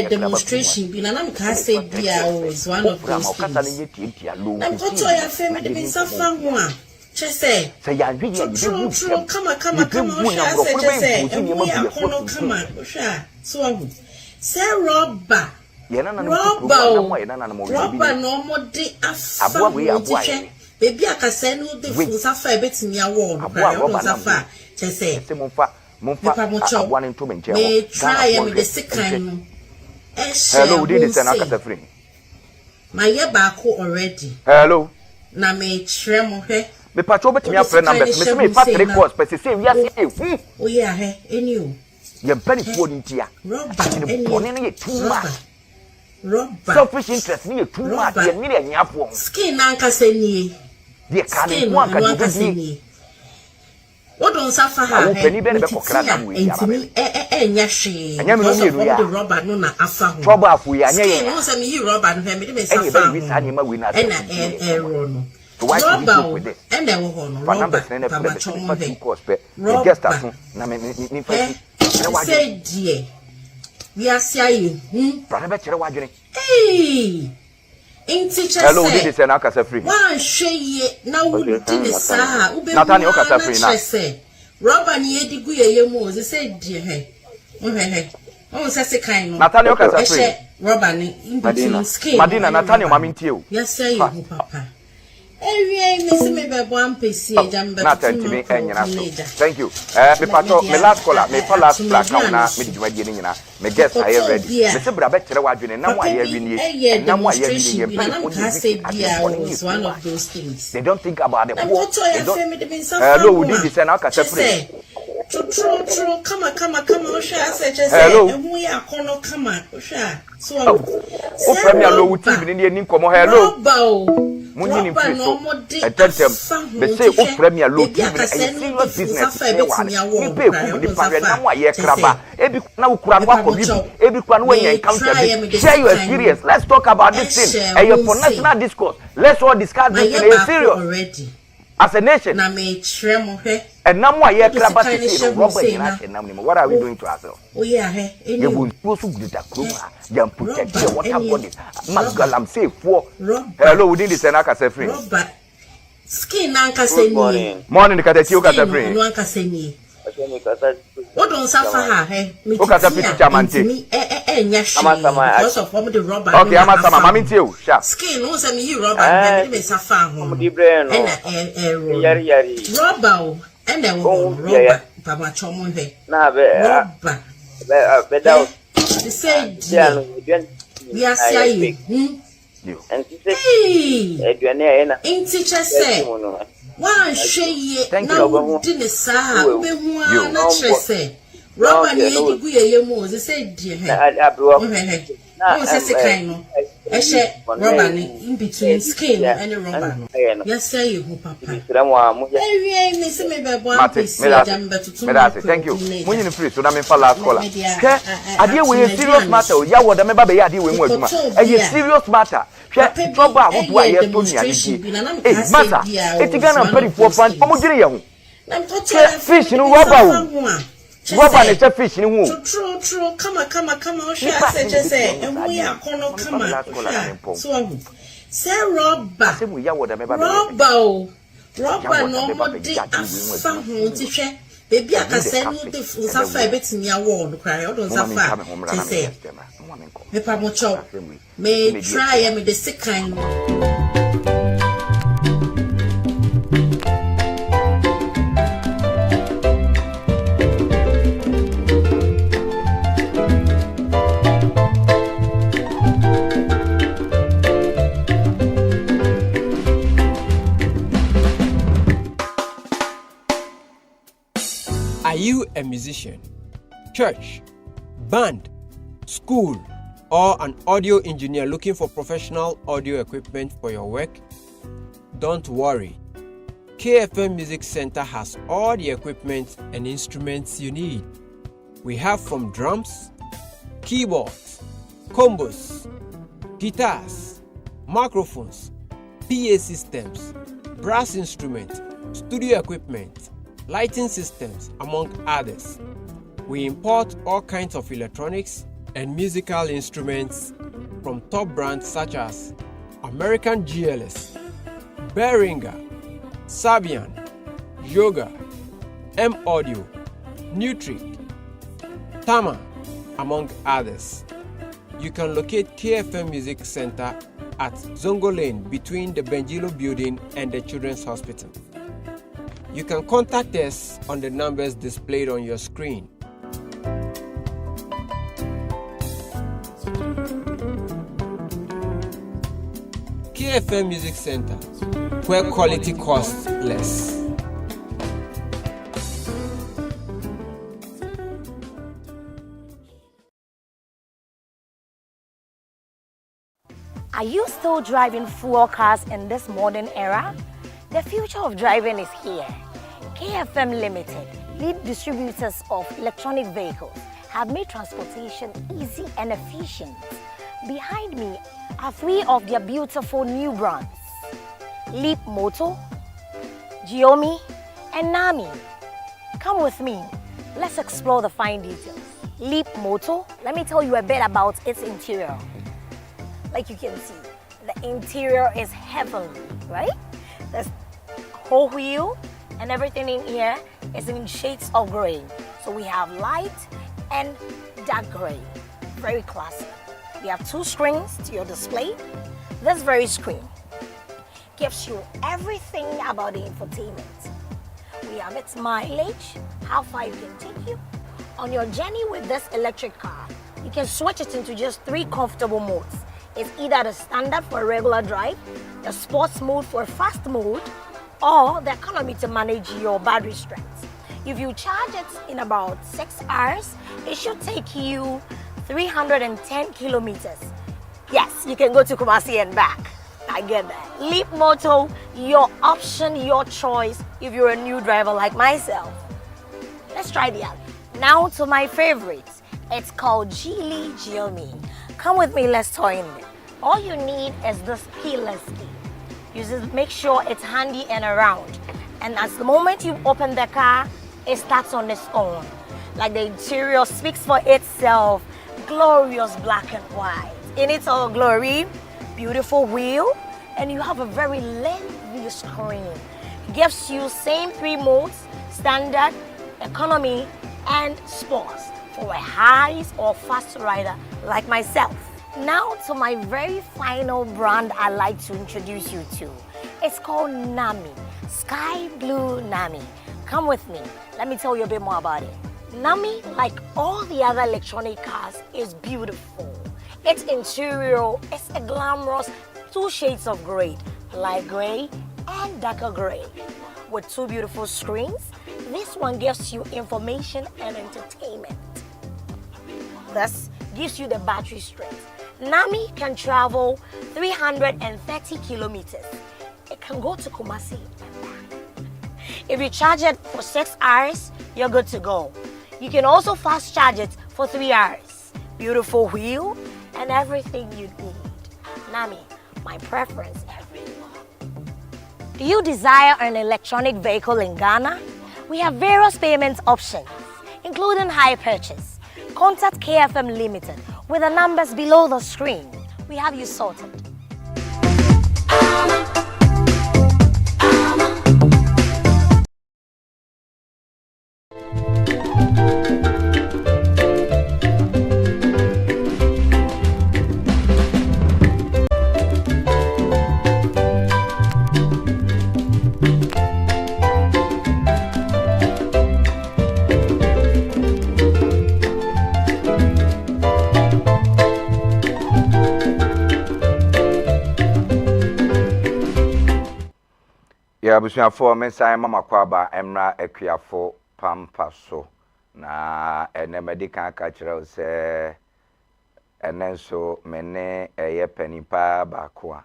demonstration. Be na nam ka say bia is one of those things. I'm going to your family to be suffer one. Just say ya true. Come on. Say and we are kono come on. So say robber. Robber no more de afa teacher. Baby akase no de fu safa ebetimi awo no kwa safa. Just say one into me. Me try am the second. Hello, did this and akata free. My year back already. Hello. Na me tremo he. Me patrol betimi afre number. Me say me pass request but say we are say oh yeah he any you very phone ntia. Robber too much. Robber. Selfish interest ni too much. You need a nyafo. Skin nanka se ni. They can one can be. What don't suffer her? Penny be kokra na mu ya ba. Enya hwe. Enya me no mi ya. The robber no na afa ho. Trouble afu ya anya ya. No say me robber no me dey suffer. suffer. Enya be sa ni ma we na. Ena error no. So why do you go with this? And there were no robber. Guest na me fa. Say dear. We are saying, hey, in teacher. Hello, did this and Akasa free? One share now we did the Saha, Nathaniel Kasa free now. Robert Yedi Guya, they said, dear, hey, oh, says a kind of Nathaniel Kasa free. Robert in between skin. Madina, Nathaniel, mammy, too. Yes, say, Papa. Miss me by one PC, thank you. Me pato, me last caller, me for last black now, me do my getting na. Me guess I am ready. Me say brother better wa dwene na wa ye wini. Na wa ye wini. One of those things. They don't think about the poor. They don't. Hello, we did this and I can separate. True. Come on, hello. And we are kono come on, so oh, Premier Low TV in the name come hello. Munini Priso, a tentem, they say, oh, Premier Low TV, a serious business. You pay the parent, now I crabba. Now, every one way you encounter, share your experience. Let's talk about this thing. And you're for national discourse. Let's all discuss this in a serious already. As a nation, and now I hear crabba to say, what are we doing to ourselves? Oh, yeah, you will also get a crew, young protect what happened. Magalam say for hello, within the Senaka Sefri. Skin Nanka say morning, the Katatio Katafri. What don't suffer her? Look at the picture, man. Because of the robber. Okay, I'm a summer, mammy, too. Skin knows a me robber, and they suffer home. Robber, and then robber, Papa Chomonde. Robber. They said, we are saying, and hey, in teacher say, one share now didn't say, we not say, Robert, you said, dear, no, says a kind of share Robert in between skin and a robber. Yes, say you, Papa. Thank you. When you free, so I'm in for last caller. I deal with a serious matter. Ya what the member I deal with a serious matter. Trouble, what do I have to me? Hey, matter, it's a gun and pretty for fun. Fish in rubber. Robber is a fish in womb. True. Come on. Say, and we are kono come on. So, say robber, no more de afa ho teacher. Baby, I can send you the full suffer bit in your wall, cry out on suffer. Say, me pamocho, may try am the sick kind. Are you a musician, church, band, school, or an audio engineer looking for professional audio equipment for your work? Don't worry. KFM Music Center has all the equipment and instruments you need. We have from drums, keyboards, combos, guitars, microphones, PA systems, brass instruments, studio equipment, lighting systems, among others. We import all kinds of electronics and musical instruments from top brands such as American GLS, Behringer, Sabian, Yoga, M Audio, Nutric, Tama, among others. You can locate KFM Music Center at Zongo Lane between the Benjilo Building and the Children's Hospital. You can contact us on the numbers displayed on your screen. KFM Music Center, where quality costs less. Are you still driving fuel cars in this modern era? The future of driving is here. KFM Limited, lead distributors of electronic vehicles, have made transportation easy and efficient. Behind me are 3 of their beautiful new brands: Leap Moto, Giomi, and Nami. Come with me, let's explore the fine details. Leap Moto, let me tell you a bit about its interior. Like you can see, the interior is heavenly, right? There's whole wheel and everything in here is in shades of gray. So we have light and dark gray, very classy. We have 2 screens to your display. This very screen gives you everything about the infotainment. We have its mileage, how far it can take you. On your journey with this electric car, you can switch it into just 3 comfortable modes. It's either the standard for a regular drive, the sports mode for a fast mode, or the economy to manage your battery strength. If you charge it in about 6 hours, it should take you 310 kilometers. Yes, you can go to Kumasi and back. I get that. Leap Moto, your option, your choice if you're a new driver like myself. Let's try the other. Now to my favorite. It's called Geely Giomi. Come with me, let's toy in it. All you need is this keyless key. You just make sure it's handy and around. And as the moment you open the car, it starts on its own. Like the interior speaks for itself. Glorious black and white. In its all glory, beautiful wheel, and you have a very lengthy screen. It gives you same 3 modes, standard, economy, and sports for a high or fast rider like myself. Now to my very final brand I'd like to introduce you to. It's called Nami, Sky Blue Nami. Come with me, let me tell you a bit more about it. Nami, like all the other electronic cars, is beautiful. Its interior is a glamorous 2 shades of gray, light gray and darker gray. With 2 beautiful screens, this one gives you information and entertainment. This gives you the battery strength. Nami can travel 330 kilometers. It can go to Kumasi and back. If you charge it for 6 hours, you're good to go. You can also fast charge it for 3 hours. Beautiful wheel and everything you need. Nami, my preference everywhere. Do you desire an electronic vehicle in Ghana? We have various payment options, including hire purchase. Contact KFM Limited with the numbers below the screen. We have you sorted. Abusuafo mensan mama kwaba emra Akuafo Pampaso na ene medical aka kire se enenso mene eye panipa baako a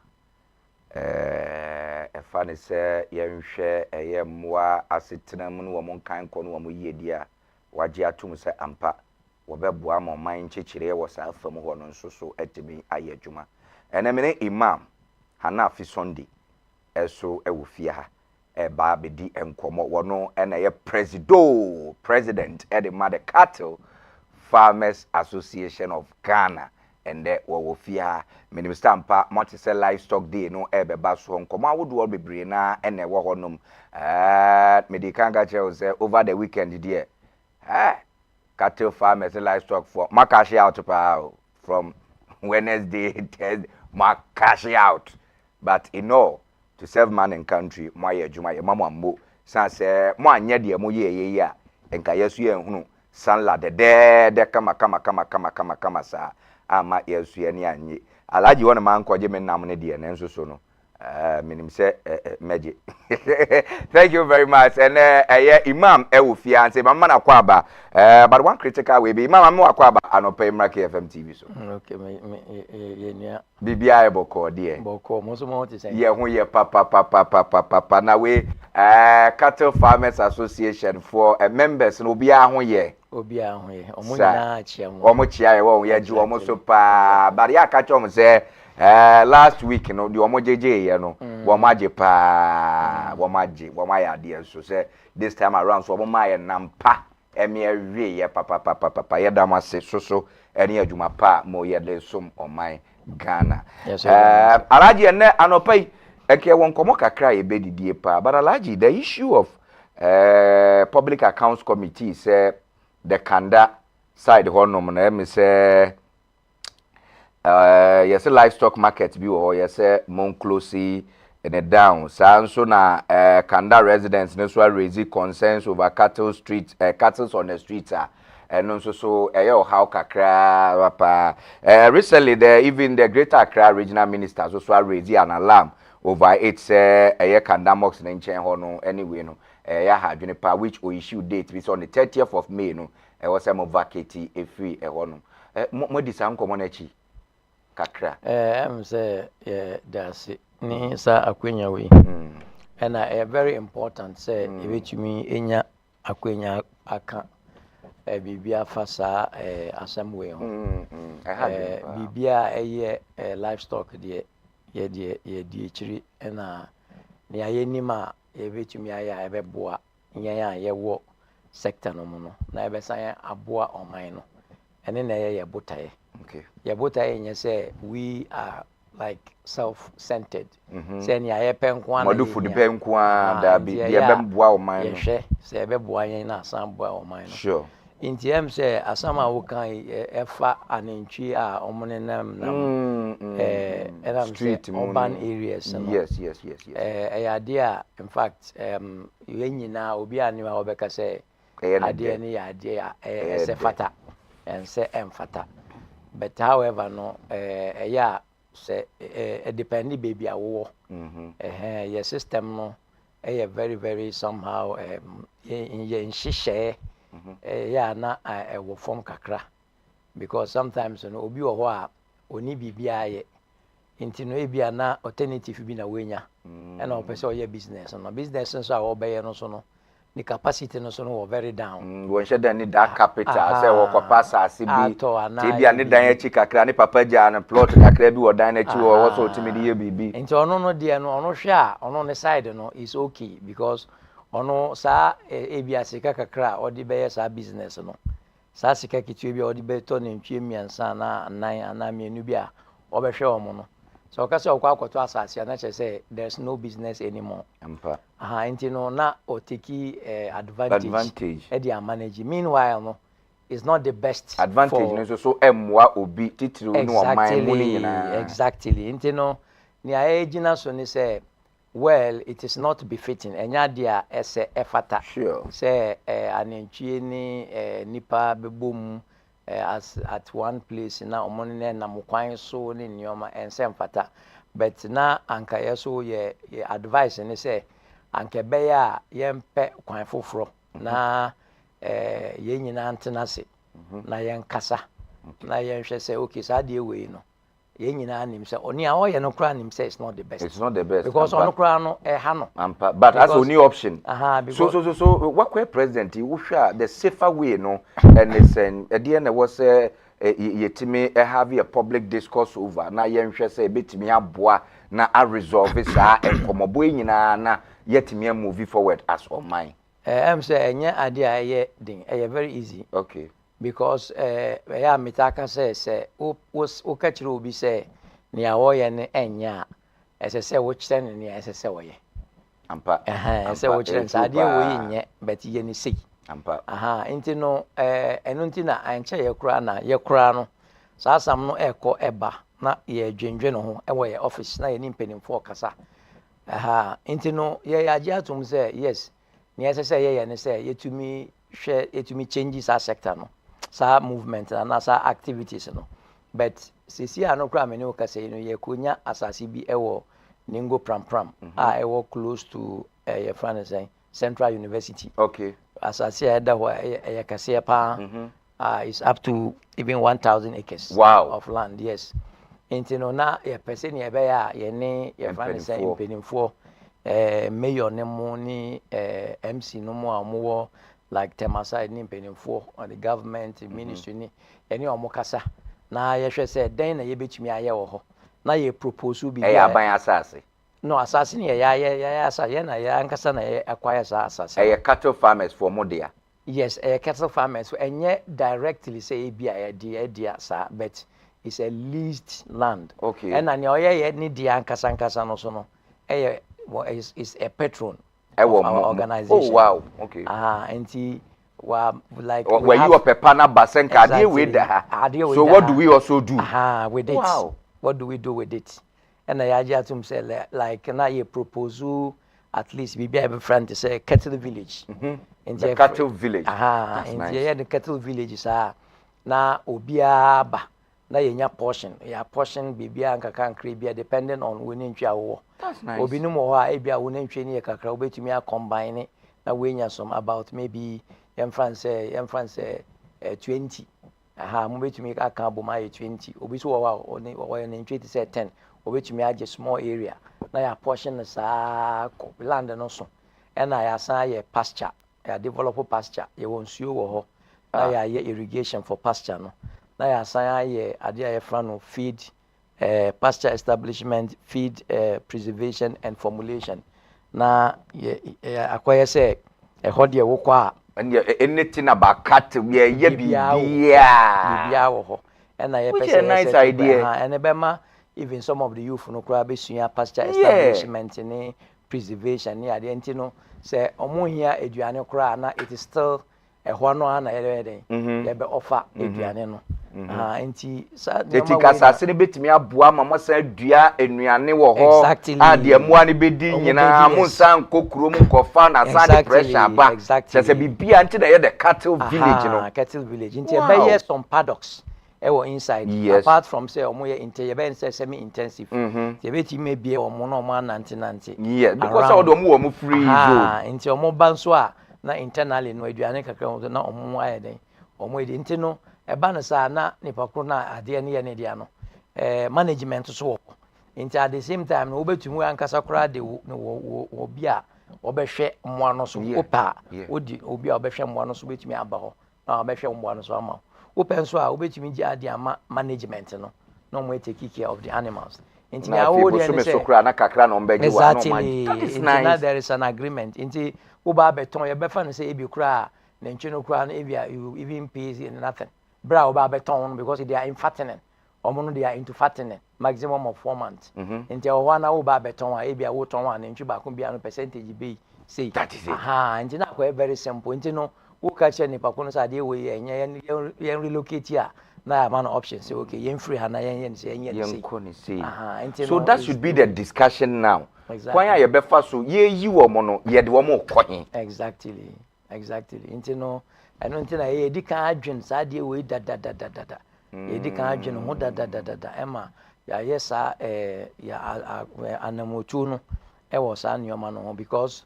efa ne se yenhwe eye mmoa asetenam no wo monkan kɔ no wo yedi a wagye atum se ampa wo beboa ma man nkyekire wo sa afam ho no nso so atimi ayadwuma ene mene imam hana fi Sunday eso ewo fie ha eba bedi enkomo wono na ye president the Mother Cattle Farmers Association of Ghana and wo fie ha minister mpa multi livestock day no ebeba so nkomo awodo bebre na na wo honom medical ga say over the weekend there cattle farmers livestock for ma cash out from Wednesday Thursday ma cash out but to serve man and country mo ye adwuma ye mama mbo san se mo anya de mo ye a enka yesu ye hunu sanla de kama sa ama yesu ye ne anye alaji wona man koje me nam ne de ne nso so no minim se meje thank you very much and imam ewo fia say mama na kwa ba but one critical way be imam am kwa ba anopa imra KFM TV so okay ye nia bibia e boko de boko mo so mo ti say ye ho ye papa na we Cattle Farmers Association for members no bia ho ye omo nyina chia mo omo chia ye wo ye ji omo so pa but ya ka chom say last week no the omo jeje ye no wo maje pa wo ma de so say this time around so omo ma ye nampa emi awie ye papa ye damase so eni adwuma pa mo ye de som oman Ghana alaji ene anopai eke won komo kakra ye bedidie pa but alaji the issue of public accounts committee say the Kanda side honom na me say yes livestock market bi or yes Monclosi in a down so na Kanda residents no so raise concerns over cattle on the streets and also so how kakra papa recently even the Greater Accra regional minister so raise an alarm over it say Kanda Mox na nchen ho no anyway no ya hadwene pa which o issue date is on the 30th of May no was some vacate free ho no mo disam komo na chi kakra am say that's ni sa akwenya we and very important say ebetumi enya akwenya aka bibia fasa assembly ho bibia livestock de ye di chiri na ne ayenima ebetumi aya ebeboa nya ye wo sector no mu no na ebesan aboa oman no ene na ye botaye okay ye botaye nya say we are like self-centered say ni aye penkwa na modu food penkwa da bi ye bemboa oman no ye hwe say ebeboa yen na asan boa oman no sure inti em say asama wo kan efa anentwi a omone nam street urban areas no yes ade a in fact yenyina obi anu a obeka say ade ne ya ade a se fata and say emfata but however no yeah say depend baby a wo your system no very very somehow in shishe yeah na wo form kakra because sometimes no obi wo ho a oni bibia ye inti no ebia na alternative bi na wenya e na opese oye business no business nso a wo be ye no so no the capacity no so no very down won she dan ni that capital say wo kwapa asase bi ti bia ni dan achi kakra ni papa ja na plot kakra bi wo dan achi wo so otimi di ye bibi inti ono no de no ono hwe a ono ne side no is okay because ono sa ebia sika kakra odi be sa business no sa sika kitu ebia odi be to ne ntwe miansa na nan ana mienu bia obehwe omo no so kase okwa akoto asase na che say there's no business anymore ampa inti no na otiki advantage e dia manage meanwhile no is not the best advantage no so emwa obi titiri no oman mu ni nyina exactly inti no ni agina so ni say well it is not befitting enya dia ese efata sure say anentwie ni nipa bebom as at one place na omone na mukwan so ni nyoma ense mfata but na anka yeso ye advice ni say anka be ya yempe kwan foforo na ye nyina antenase na yenkasa na yenhwe say okay sa de we no ye nyina anim say oni a oye no kra anim say it's not the best because ono kra no ha no but as only option so what president you hwa the safer way no and listen at the end was yetimi have a public discourse over na yenhwe say betimi aboa na a resolve sa enkomobo nyina na yetimi move forward as on mine. I'm say enya ade a ye din very easy. Okay. Because ya mitaka say o kachiri obi say nia wo ye ne enya ese wo kyerɛ ne nia ese wo ye. Ampa. Ese wo kyerɛ sa ade wo ye nye but ye ne sei. Ampa. Nti no eno nti na anche ye kura na ye kura no saa asam no ekɔ eba na ye dwendwe no ho wo ye office na ye ni mpanimfo kasa. Nti no ye agye atom say yes ni ese ye ne say yetumi changes our sector no. Sa movement na sa activities no. But sisi ano kura me ne okase no ye konya asase bi ewo Ningo Pram ewo close to your friend saying Central University. Okay. Asase da ho ye kase pa is up to even 1,000 acres of land. Yes. Nti no na ye person ye be ya ye ne your friend saying penimfo mayor ne mo ni MC no mo amowo like Temaside ni penimfo or the government ministry ni any omokasa na ye hwe say den na ye betumi aye wo ho na ye propose bi aban asase no asase ni ye asase ye na ye ankasa na ye acquire sa asase cattle farmers for modia. Yes, cattle farmers so enye directly say bi a dia sa but it's a leased land. Okay. And na ye ni dia ankasa no so no is a patron of our organization. Oh wow. Okay. Nti like were you a pepana basenka ade we da. So what do we also do? With it. Wow. What do we do with it? And I just say like na ye proposal at least we be able friend to say cattle village. The cattle village. That's nice. The cattle village na obia ba na yenya portion. Ya portion bibia nkaka nkre bia depending on wonentwa wo. That's nice. Obi no mo ha e bia wonentwe ni kakra obetumi a combine na wenya some about maybe yam France 20. Mo betumi aka boma 20. Obi so wo ne ntwe say 10. Obetumi age small area na ya portion na sa land no so. And I assign a pasture, a develop pasture, ye won suo wo ho. Na ya irrigation for pasture no. Na ya assign ye ade frano feed pasture establishment, feed preservation and formulation. Na ye acquire say e ho de wo kwa and anything about cattle we ye bibia wo ho. And I a nice idea. And ebema even some of the youth no kra be sua pasture establishment ni preservation ni ade enti no say omo hia eduane kra na it is still ehwa no ana ye be offer eduane no enti asase ne betimi aboa mama sa dua enuane wo ho ade amoa ne bedi nyina mo san kokuro mu kofa na san pressure ba say bibia enti na ye the cattle village no cattle village enti be here some paddocks inside. Yes. Apart from say omo ye semi intensive. They beti me be omo no omo nanti. Yes, because all the omo free zone. Nti omo banso a na internally no aduane kakra na omo aye den. Omo edi nti no e ba na sa na nipa kro na ade ne ye ne dia no. Management so wo. Nti at the same time no obetumu ankasa kra de wo bia obehwe mmoa no so opa. Odi obi a obehwe mmoa no so betumi aba ho. Na obehwe mmoa no so ama. Open so obetumi gi ade ama management no mo take care of the animals. Inti na wo dey say so na kakra no mbegi wa no man. That is nice. Now there is an agreement. Inti wo ba beton ye befa no say ebi kra na ntwe no kra na ebi you even pay nothing. Bra wo ba beton because they are infattening. Omo no they are into fattening maximum of 4 months. Inti wo wa na wo ba beton a ebi wo ton wa na ntwe ba ko bia no percentage be say. That is it. Inti na ko very simple. Inti no who catch any pakono sa dey we yen relocate here na man option say okay yen free ha na yen say so that should be the discussion now. Why are you befa so ye yi wo mo no ye de wo mo kohin exactly nti no eno nti na ye di kan adwen sa dey we da ye di kan adwen ho da ema ya yesa ya anamotu no e wo sa nyoma no because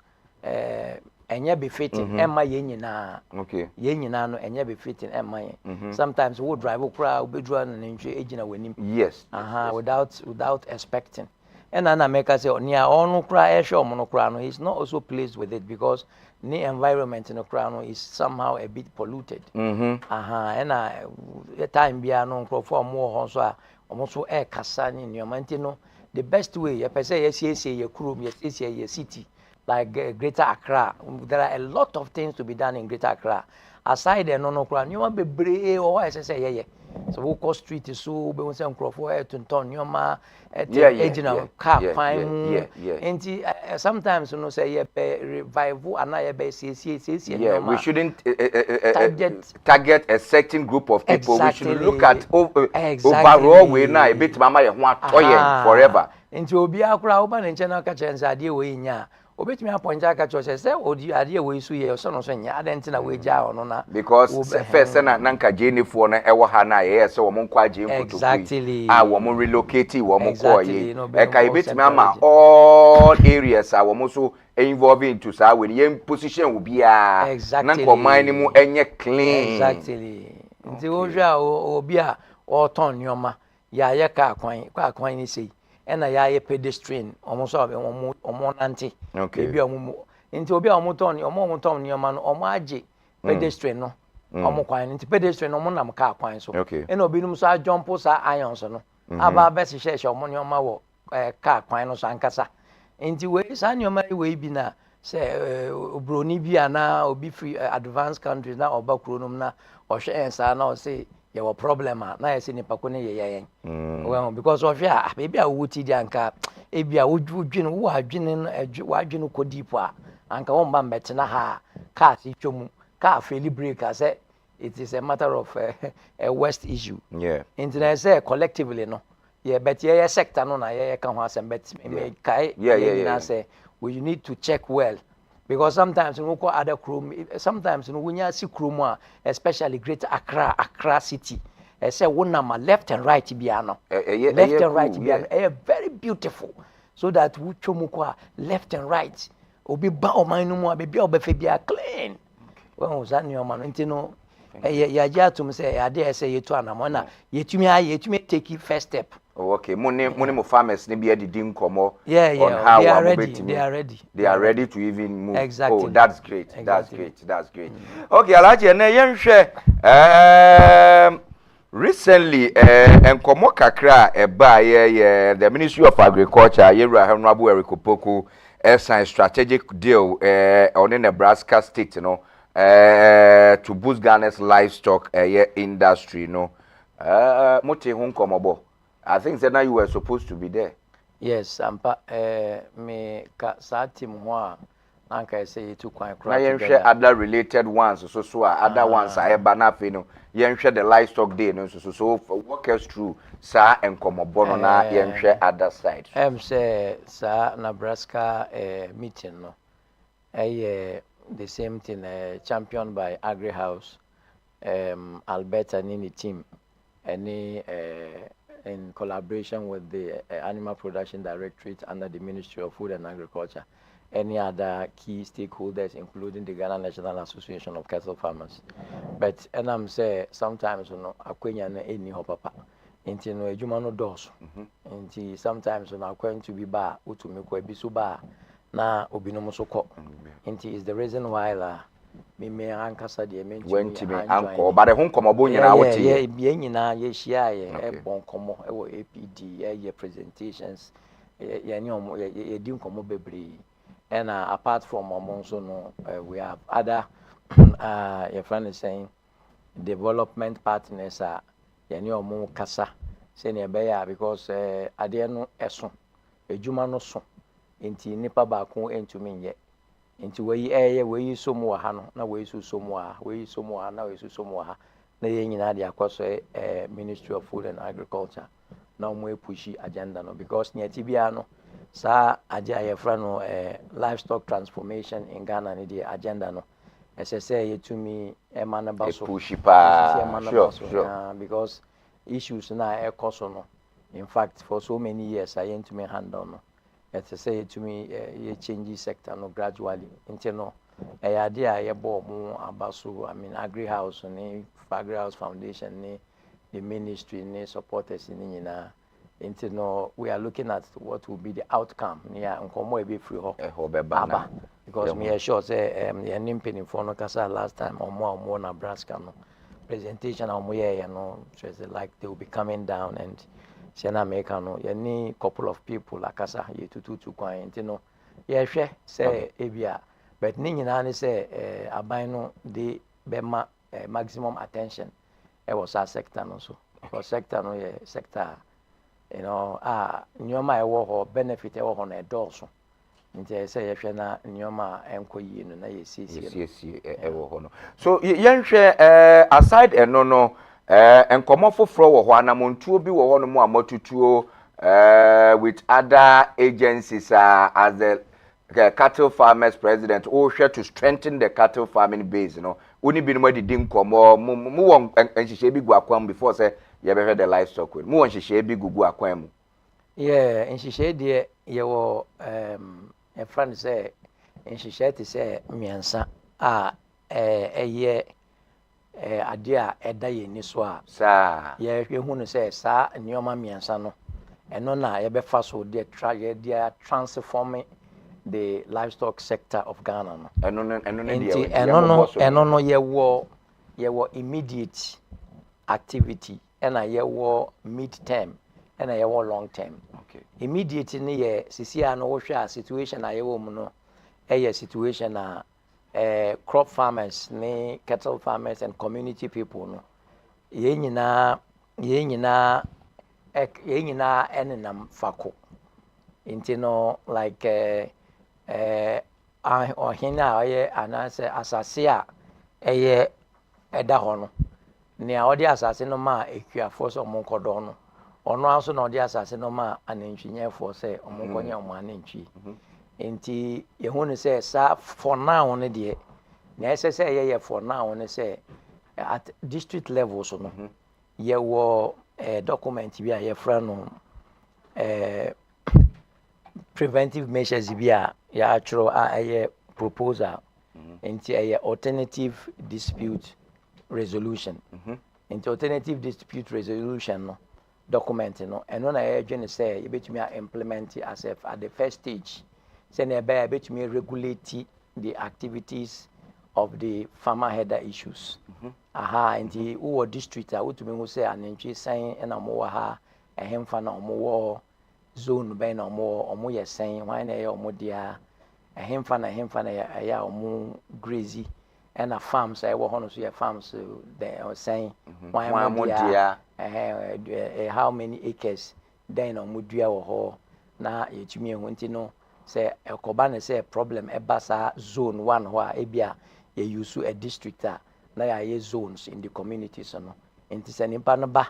enye be fitting emma ye nyina okay ye nyina no enye be fitting emma ye sometimes we drive okra obedru na ntwe ejina wanim yes without expecting and na make say near onu kra ehwe omo no kra no he's not also pleased with it because the environment no kra no is somehow a bit polluted and time bia no nkrofo omo ho so a omo so e kasa ni nyoma nti no the best way you say yes your kurom yes your city like Greater Accra. There are a lot of things to be done in Greater Accra. Aside the no kura you want be brave or I say yeah. So we call street so be say nkrofo to turn nyoma car kwan sometimes you know say yeah revival and I be say we shouldn't target a certain group of people. Exactly. We should look at overall way now a bit mama ye ho forever. Nti obi akura oba ne nche na ka chense ade we nya obetumi appoint aka church say odi ade we su ye so no so nya ade nti na we ja ono na because first na nanka jenifo na ewo ha na ye say wo mon kwa je exactly wo mon relocate wo mon ko ye e ka ebetumi ama all areas wo mon so involve into sa we ye position wo bia na ko man ni mu enye clean exactly nti wo hwa obi a o ton nyoma ya ye ka kwan ni sei ena ya ye pedestrian omo nante ebi omo nti obi a omo ton nyoma no omo age pedestrian no omo kwan nti pedestrian omo nam ka kwan so ena obi num so a jump sa irons no aba be se hye omo nyoma wo ka kwan no so ankasa nti we sa nyoma we bi na se obroni bi ana obi free advanced countries na oba kronum na ohwe ensa na o say your problem na yesi ni pakone ye well because of ya baby a wuti di anka e bia wodwudwene wo adwene ko deep a anka won ba mbetena ha car si twom car fairly break as it is a matter of a west issue internet say collectively no but ye sector no na ye kan ho asem bet me kai say we need to check well. Because sometimes we call other chrome, sometimes we nya see chrome, especially Greater Accra city. I say one number left and right biano. Left and right biano. Very beautiful. So that we chomukwa left and right. Obi ba o man no mo be obefe bia clean. When was that new man ntino ya to say ya dey say yetu anamo na yetumi take first step. Oh, okay. Mo farmers ni be edidi nkomo on how they are ready. They are ready to even move. Exactly. Oh, that's great. Exactly. That's great. Okay, Alhaji na yenhwe recently enkomo kakra eba ye the Ministry of Agriculture Yewura Honorable Eric Opoku sign strategic deal on Nebraska state, you know, to boost Ghana's livestock industry, you know. Mote hun komobo. I think that now you were supposed to be there. Yes, me ka sa team ho a anka say to kwan na yenhwe other related ones so other ones are na fe no yenhwe the livestock day no so walk us through sa enkomobo no na yenhwe other side. Say sa Nebraska meeting no the same thing championed by Agri House Alberta Nini team any in collaboration with the Animal Production Directorate under the Ministry of Food and Agriculture, any other key stakeholders, including the Ghana National Association of Cattle Farmers. But and I'm say sometimes akwenya na eni ho papa. Inti no adwuma no dos. Inti sometimes akwen to be ba utumi ko bi so ba na obinom so kɔ. Inti is the reason why me ankasa de me went to me anko but ho nkomobo nyina wote ye bia nyina ye hia ye bon komo e wo APD ye presentations ye ni omo ye di nkomo bebre and apart from omo so no we have other your friend is saying development partners ye ni omo kasa say na be ya because ade no eso edwuma no so enti nipa ba ko entumi nye nti we somu ha no na we somu ha na we somu ha na ye nyina de akoso Ministry of Food and Agriculture na mo pushi agenda no because nyati bia no sa aja ye fra no livestock transformation in Ghana ni the agenda no say yetumi emana baso pushi pa sure because issues na ekoso no in fact for so many years I ain't to me handle no let's say to me you change sector no gradually into no idea ye bo mu abaso I mean Agri House ni Agri House Foundation ni the ministry ni supporters ni nyina into no we are looking at what will be the outcome near nkomo e be free ho baba because me sure say the nimpin for no kasa last time omo Nebraska no presentation omo ye no so like they will be coming down and Siena America no ye couple of people akasa ye tutu kwan nti no ye hwe say ebia but ni nyina ne say aban no de bema maximum attention e was a sector no so because sector no ye sector nyoma e wo ho benefit e wo ho na edolso nti say ye hwe na nyoma enko yi no na ye sisi e wo ho no so ye hwe aside eno no enkomo foforo wo ho anamontuo bi wo ho no mu amatutuo with other agencies as the cattle farmers president or share to strengthen the cattle farming base oni bi no ma didi nkomo mu won enhihye bi gu akwam before say ye be the livestock mu won nhihye bi gugu akwam mu nhihye de ye wo a friend say nhihye te say miensa eye ade a eda ye ni so a sa ye hwe no say sa nioma miensa no eno na ye be fa so de transforming the livestock sector of Ghana no eno no ye wo immediate activity and ye wo mid term and ye wo long term. Okay. Immediate ni ye sisi a no wo hwe a situation a ye wo mu no ye situation a crop farmers ni cattle farmers and community people no ye nyina enenam fako nti no like ohina oye anase asase a eye eda ho no ne odi asase no ma Akuafo so monkodo no ono aso na odi asase no ma anantwinyefo se omonkonya omo anantwi nti ye hu ne se sa for now ne de na ese se ye for now ne se at district level so no ye wo document bi a ye fra no preventive measures bi a ya actual a proposal into a alternative dispute resolution into alternative dispute resolution no document no and when I agent say you betumi implement it as if at the first stage say na be betumi regulate the activities of the farmer header issues into who district a utumi go say anentwi san na mo wa ha ehemfa na mo wo zone ben na omo ye sen wan na ye omo dia ehemfa na ya omo grazy and a farms I wo hono so ye farms they sen wan mo dia how many acres then omo dua wo ho na ye tumi ehun ti no say ekoba na say problem e basa zone 1 ho a ebia ye use a district na ya ye zones in the communities no enti se nimpa no ba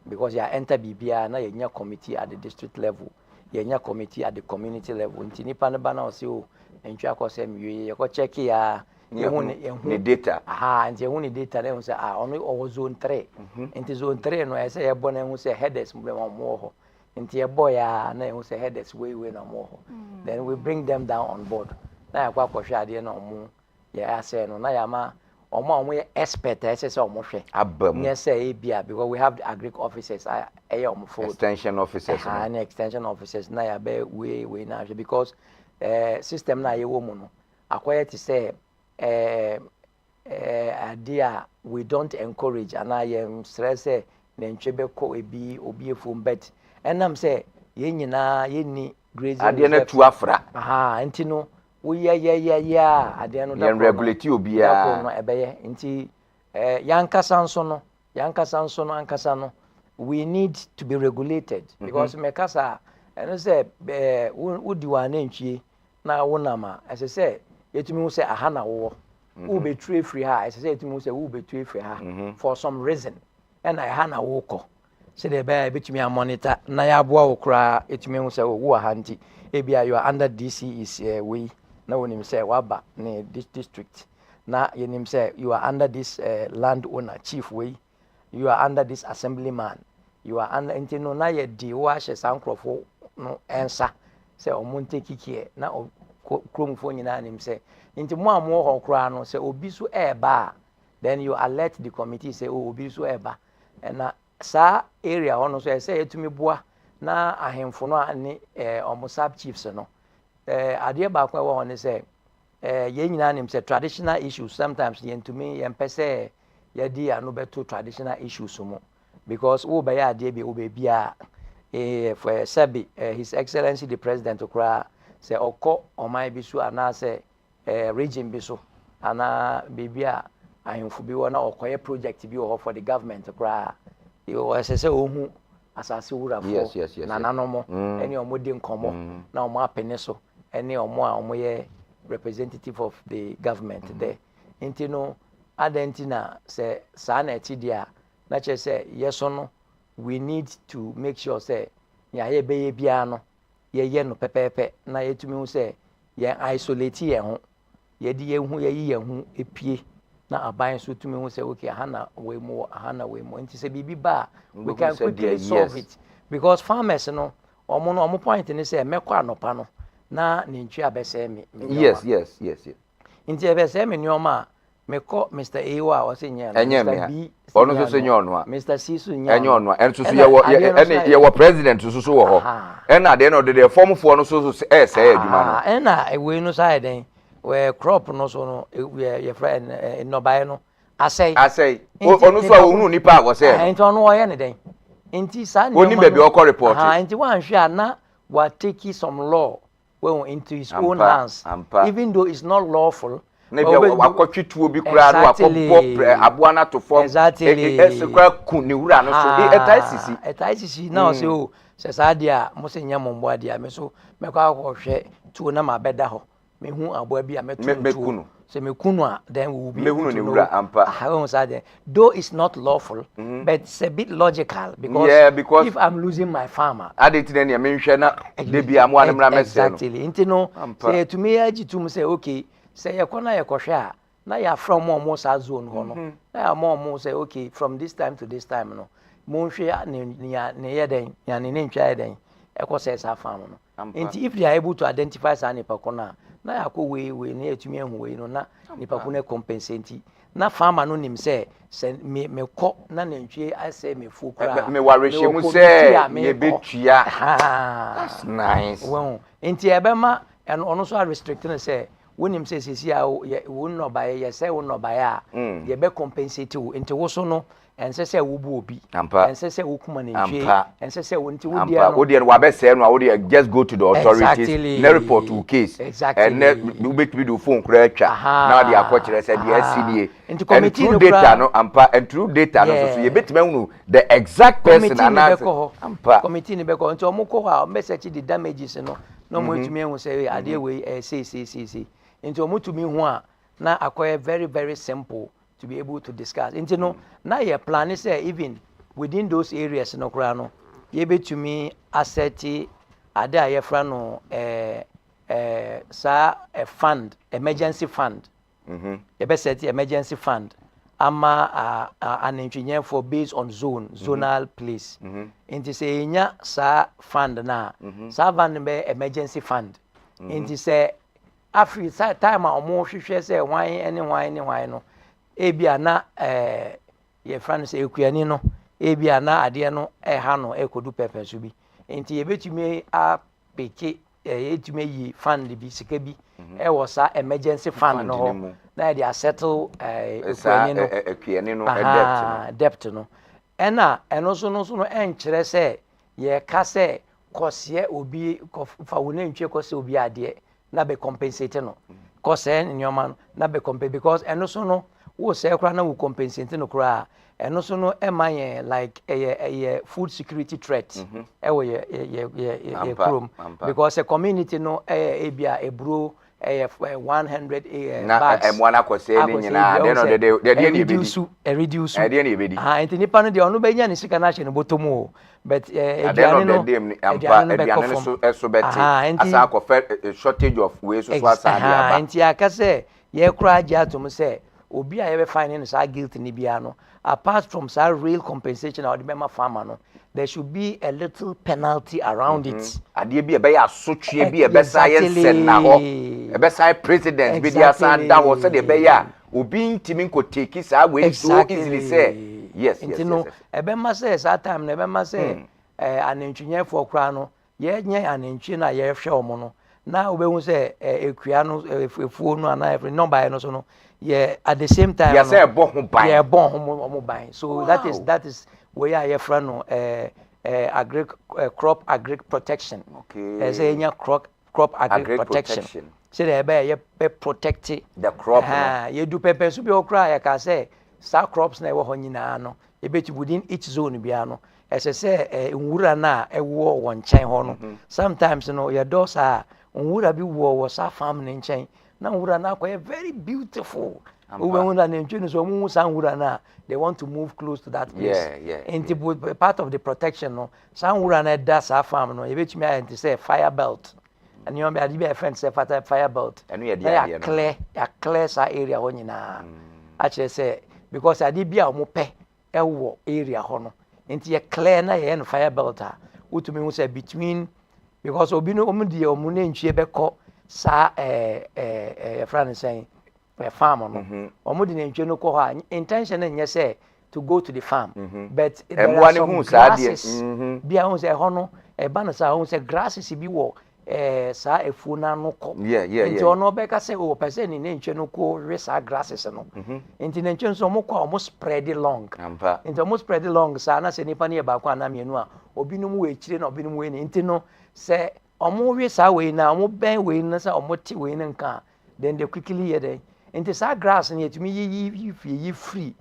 because you enter bibia na yenya committee at the district level yenya committee at the community level nti nipa ne ba na o se o entwa ko se miwe ye ko check ya ni data nti ehun ni data na ehun se ono o zone 3 nti zone 3 no e se ye bo na ehun se headers mo ho nti ye bo ya na ehun se headers we na mo ho then we bring them down on board na ya kwa hwe ade na omo ye ase no na ya ma omo expert say omo hwe abam yes say bia because we have the agric officers omo for extension officers and extension officers na ya be we na because system na ye wo mu no akoye ti say idea we don't encourage and I am stress na ntwebe ko ebi obi efum bet enam say ye nyina ye ni grazing ade na tu afra nti no we ya ade no da regulate obi ya no ebeye nti yankasa nso no we need to be regulated because mekasa and say udi wa na ntwie na wonama ese say yetumi wo say aha na wo wo betue free ha ese say yetumi wo say wo betue free ha for some reason and aha na wo ko say the be betumi a monitor na ya boa wo kra yetumi wo say wo aha nti ebia you are under DC is we na wonim say waba ne this district na yenim say you are under this land owner chief we you are under this assemblyman you are under nti no na ye di wo ahye sankrofo no ensa say omonte kikie na kromfo nyina nim say nti mo amo ho kra no say obi so eba then you alert the committee say obi so eba na sa area hono so say etumi boa na ahemfo no ani omo sub chiefs no ade ba kwa wo ne say ye nyina nim say traditional issues sometimes yentumi yempese ye di anu beto traditional issues mo because wo be ya ade bi wo be bia for Sebi, His Excellency the President okra say oko oman bi so ana say region bi so ana bibia ahemfo bi wona okoye project bi wo for the government okra you say ohu asase wura fo na nanomo ene omodi nkomo na omo apene so ene omo a omo ye representative of the government there intino adentina say sa na etidia na che say yeso no we need to make sure say ya ye beye bia no ye no pepepe na yetumi hu say ye isolate ye ho ye di ye hu ye yi ye hu epie na aban so tumi hu say okay hana we mo nti say bibi ba we can quickly solve it because farmers no omo point ni say mekọ anopa no na nintwi abese me yes nti abese me nyoma mekọ Mr. Ewa o se nya Mr. B onu so nya onu Mr. C so nya enya onu en so ye wo president so wo ho na de no de form fo no so say adwuma no na we no side den we crop no so no ye friend no buy no asay onu so ohunu nipa wo say enti onu wo ye ne den enti sa ni oni baby o report enti wan hwe na wa take some law into his own hands even though it's not lawful na bia wakotwetuo bi kura no akobọ aboa na to form esekwa kun ni wura no so etaisisi na o se o se saade a mo se nya mombo ade a me so me kwa akọhwe tuo na ma beda ho me hu aboa bi a metu se me kunu a then we will be able to know how saade though it's not lawful but it's a bit logical because if I'm losing my farmer adeti na me hwe na de bia mo anamra mese no exactly intino say to me agitum say okay say yakona yakohwe a na ya from mo sa zone ho no na ya mo say okay from this time to this time no mo hwe ne yeden ya ne ntwa yeden ekọ say sa farm no and if they are able to identify sa nipa kona na yakọ we na yatumi ahu we no na nipa kona compensate na farmer no nim say me kọ na nantwie ase me fukura me warehye mu say ye betua that's nice well enti ebema and ono so restricting say wonim say sisi a wo no bae ye say wo no bae a ye be compensate wo enti wo so no ense say wo bu obi ense say wo kuma na ntwe ense say wo nti wo dia no wo dia no wa be say no wo dia just go to the authorities na report to case and we betumi do phone kura atwa na dia akọkire say the SCDA enti committee no data no and through data no so ye betumi hu the exact person and committee ni be ko enti omukọ ha o message the damages no no mo etumi hu say ade we say into omutumi hu a na akoye very very simple to be able to discuss into no na ye plan say even within those areas no kra no ye betumi asset ade a ye fra no sa a fund emergency fund ye be set emergency fund ama an engineer for based on zonal place into say nya sa fund na sa van be emergency fund into say afri time a omo hwehwe say wan no ebia na ye friend say ekuani no ebia na ade no ha no ekodu pepe so bi enti ye betumi a peke etumi yi fund bi sika bi wo sa emergency fund no na dey settle ekuani no debt no ena eno so no enkyere say ye ka say kose obi fa wona ntwe kose obi ade na be compensate no kose nyoma na be compensate because eno so no wo say kra na wo compensate no kra eno so no emaye like a food security threat wo ye krom because a community no ebia ebro 100 bags na emwana kose ni nyina de no de reduce enti nipa no de ono be nya ne sika na hye no botomu but ediane no ediane so eso beti asa akofa shortage of ways so asa dia ba enti akase ye kura agya atom say obi a ye be fine sa guilt ni bia no apart from sa real compensation or the member farmer no there should be a little penalty around it ade bi e be ya sotwe bi e be sa ye sen na ho e be sa president bi dia sa da wo se de be ya obi ntimi nkoteki sa we so easily say yes e be ma say sa time na e be ma say anentwinye for kra no ye nye anentwi na ye hwe omo no na obehu say ekua no efuo no ana every number no so no yeah at the same time yes say bon ho ban yeah bon ho ban so that is where I friend no crop agri protection. Okay. Say enya crop agri protection. Say the be protect the crop. You do pepper so be okra ya ka say sa crops na e wo ho nyina no e beti within each zone bia no ese say nwura na e wo won chen ho no sometimes no your doors are nwura bi wo sa farm ne chen na nwura na kwa very beautiful when na nchunu so mu sa nwura na they want to move close to that place. And part of the protection no sa nwura na da sa farm no e beti me I say fire belt. And you know, I be a friend say fire belt. And we are clear sa area ho nyina. Actually say because I did be a mope ewo area ho no. Nti ye clear na ye no fire belt a. Utumi hu say between because obi no omudi omu na ntwie beko sa friend saying farm no. Omudi na ntwie no ko ho intention na nye say to go to the farm. But there are some grasses. Bia hu say ho no e ba no sa hu say grasses bi wo sa efuna no ko nti ono be ka say o person ni ntwe no ko resa grasses no nti ntwe so mo ko almost spread long nti almost spread long sa na se nipa ne ba kwa na mienu a obinum we chire na obinum we ni nti no se omo we sa we na omo ben we na sa omo ti we ni nka then they quickly hear them nti sa grass ni etumi yi free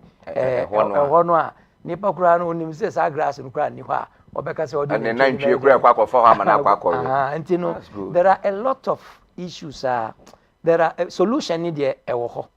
hono a nipa kura no onim se sa grass no kura ni ho a obeka se odi na ntwe kura kwa kwa fa na kwa kwa nti no there are a lot of issues there are solution ni de ewo ho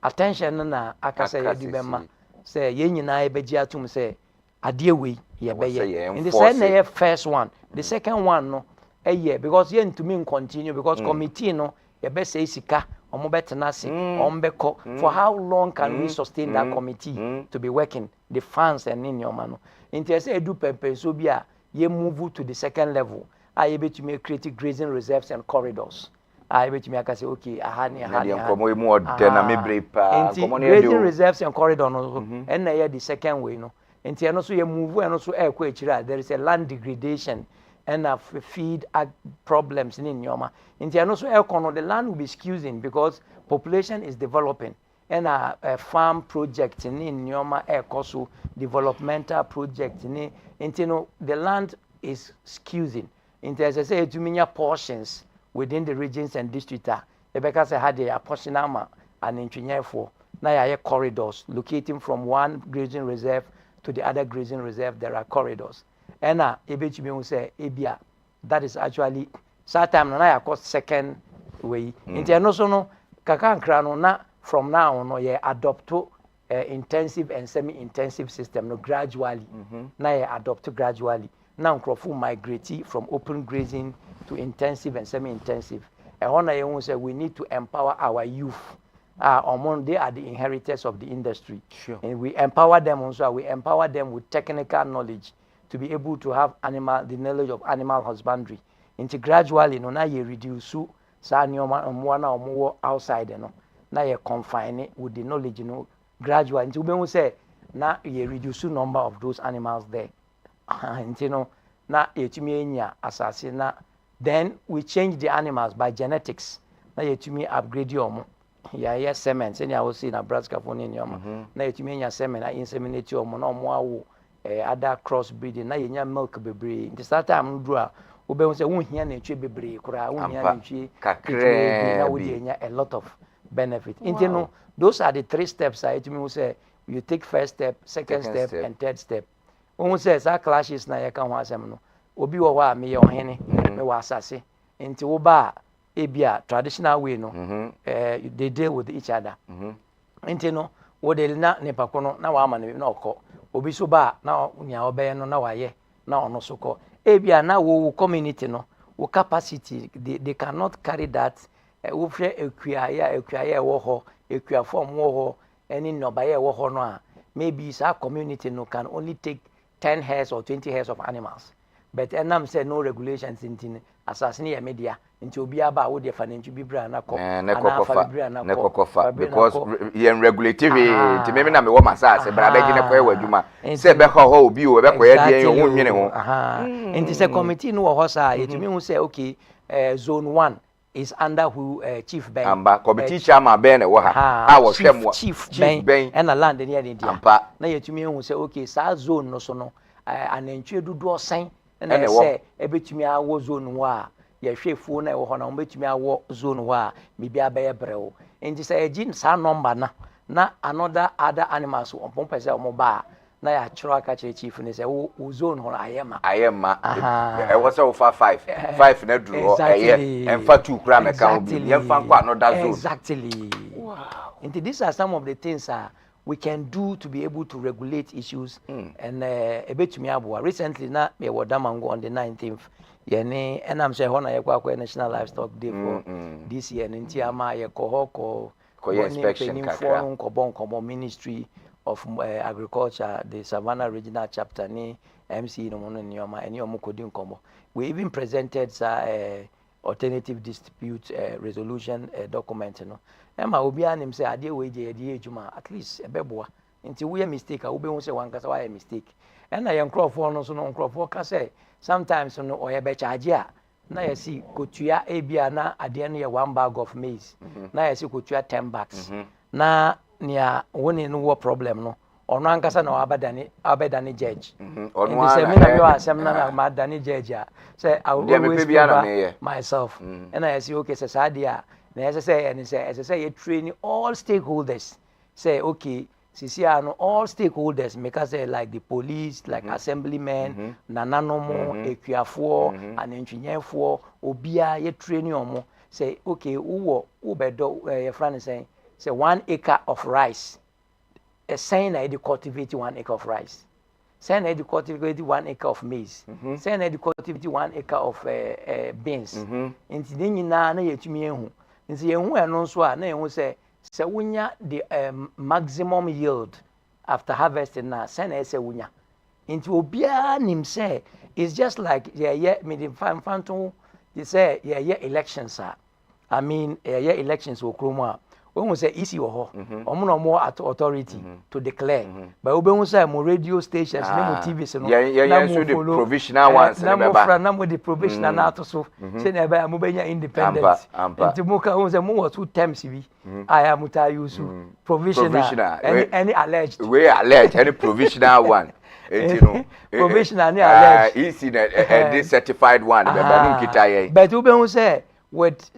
attention na aka say ye di bema say ye nyina e beji atum say ade we ye be ye in the say na ye first one the second one no because ye ntumi continue because committee no ye be say sika omo betena se ombeko for how long can we sustain that committee to be working the funds and in your man nti say edu pempe so bia ye move to the second level I able to make create grazing reserves and corridors I able to make say okay ahani komo mu ode na mebre pa komo ne grazing reserves and corridor no and na the second way no nti eno so ye move eno so e kwa ekira there is a land degradation and feed problems in Nyoma. In the the land will be skewing because population is developing and a farm project in Nyoma also developmental project in the land is skewing. In as I say to many portions within the regions and districts. Because I had a portion and engineer for now corridors locating from one grazing reserve to the other grazing reserve. There are corridors. And ebechimi say ebia that is actually time na ya cost second way nti eno so no kakankra no na from now no ye adopt to intensive and semi intensive system no gradually na ye adopt gradually now nkrofo migrate from open grazing to intensive and semi intensive and one ye won say we need to empower our youth they are the inheritors of the industry and we empower them also we empower them with technical knowledge to be able to have the knowledge of animal husbandry. Into gradually, no, now you reduce sa nyoma mwana omo outside, no, now you confine it with the knowledge, gradually. Into when we say, now you reduce number of those animals there. Into now you assassin. Then we change the animals by genetics. Now you upgrade your yeah, semen. Say I will see in Nebraska for nyoma. Now you semen. I inseminate your no other crossbreeding na yenya milk bebre nti start time do a obe say won hia na etwe bebre kura won hia na etwe kakre na we yenya a lot of benefit nti no those are the three steps I to me say you take first step second step and third step won say sa clashes na ye ka ho asem no obi wo ho a me ye ohene me wa asase nti wo ba ebia traditional way no they deal with each other nti no wo de na ne pakono na wa ama na okọ obi so ba na nya obeye no na waye na ono so ko ebia na wo community no wo capacity they cannot carry that wo hwe ekuaye wo ho ekua form wo ho any nobaye wo ho no a maybe sa community no can only take 10 hairs or 20 hairs of animals but enam say no regulations in assassinate ya media nti obi aba wo de financial bibra na ko na kofa because yen regulative nti meme na me wo masase bra be gine ko e wadwuma se be ho obi o be ko ye de yen ho nwene ho nti se committee no ho sa yetumi hu say okay zone 1 is under who chief ben amba committee chairman ben wo ha wo hwem chief ben and a land near the ampa na yetumi hu say okay sa zone no so no anantwie dodo osan na yɛsɛ ebetumi awo zone ho a yɛhwɛ fo na ɛwɔ hɔ na wɔbɛtumi awo zone ho a bibi abɛyɛ brɛwo nti sɛ yɛgye saa number na another other animals ɔmpɔ pɛ sɛ ɔmo ba na ya chiro aka chire chief ni say wo zone ho ayema e wo say wo fa 5 na duro eye emfa 2 kura me kan obi emfa kwa another zone exactly wow and these are some of the things we can do to be able to regulate issues and ebetumi aboa recently na me Damango on the 19th yene and I'm say ho na ye kwa National Livestock Day for this year nti ama ye ko inspection kakra nkobo Ministry of Agriculture, the Savannah Regional Chapter, ni MC no mono nioma, eni omo kodi nkomo. We even presented alternative dispute resolution document no. Ema obi anim say ade we je ade ejuma at least ebeboa. Nti we mistake a we be hu say wan kasa why mistake. And na ye nkrofo no so no nkrofo ka say sometimes no oye be charge a na ye si kotua ebia na ade no ye 1 bag of maize. Na ye si kotua 10 bags. Na nia woni no wo problem no ono ankasa na abedani judge ono say me na me asem na ma dani judge a say I will always be myself and I say okay say sadia na yes say you train all stakeholders say okay sisi ano all stakeholders make us say like the police like assemblymen nananomo ekuafo anentwinyefo obia ye train omo say okay wo bedo your friend say 1 acre of rice. A saying I cultivate 1 acre of rice. Saying I cultivate 1 acre of maize. Saying I cultivate 1 acre of beans. Inti ni na yetumi ehu. Inti ehu eno so a na ehu say wunya the maximum yield after harvesting na saying I say wunya. Inti obia nim say it's just like me the fanto they say elections are. I mean elections wo kromo when we say easy or no more authority to declare but we be say mo radio stations na mo TV no na mo the provisional ones na mo the provisional na to so say na ba mo benya independent nti mo ka we say mo 2 terms bi I am to use provisional any alleged we alleged any provisional one you know provisional any alleged easy this certified one be ba nkita yen but we be say with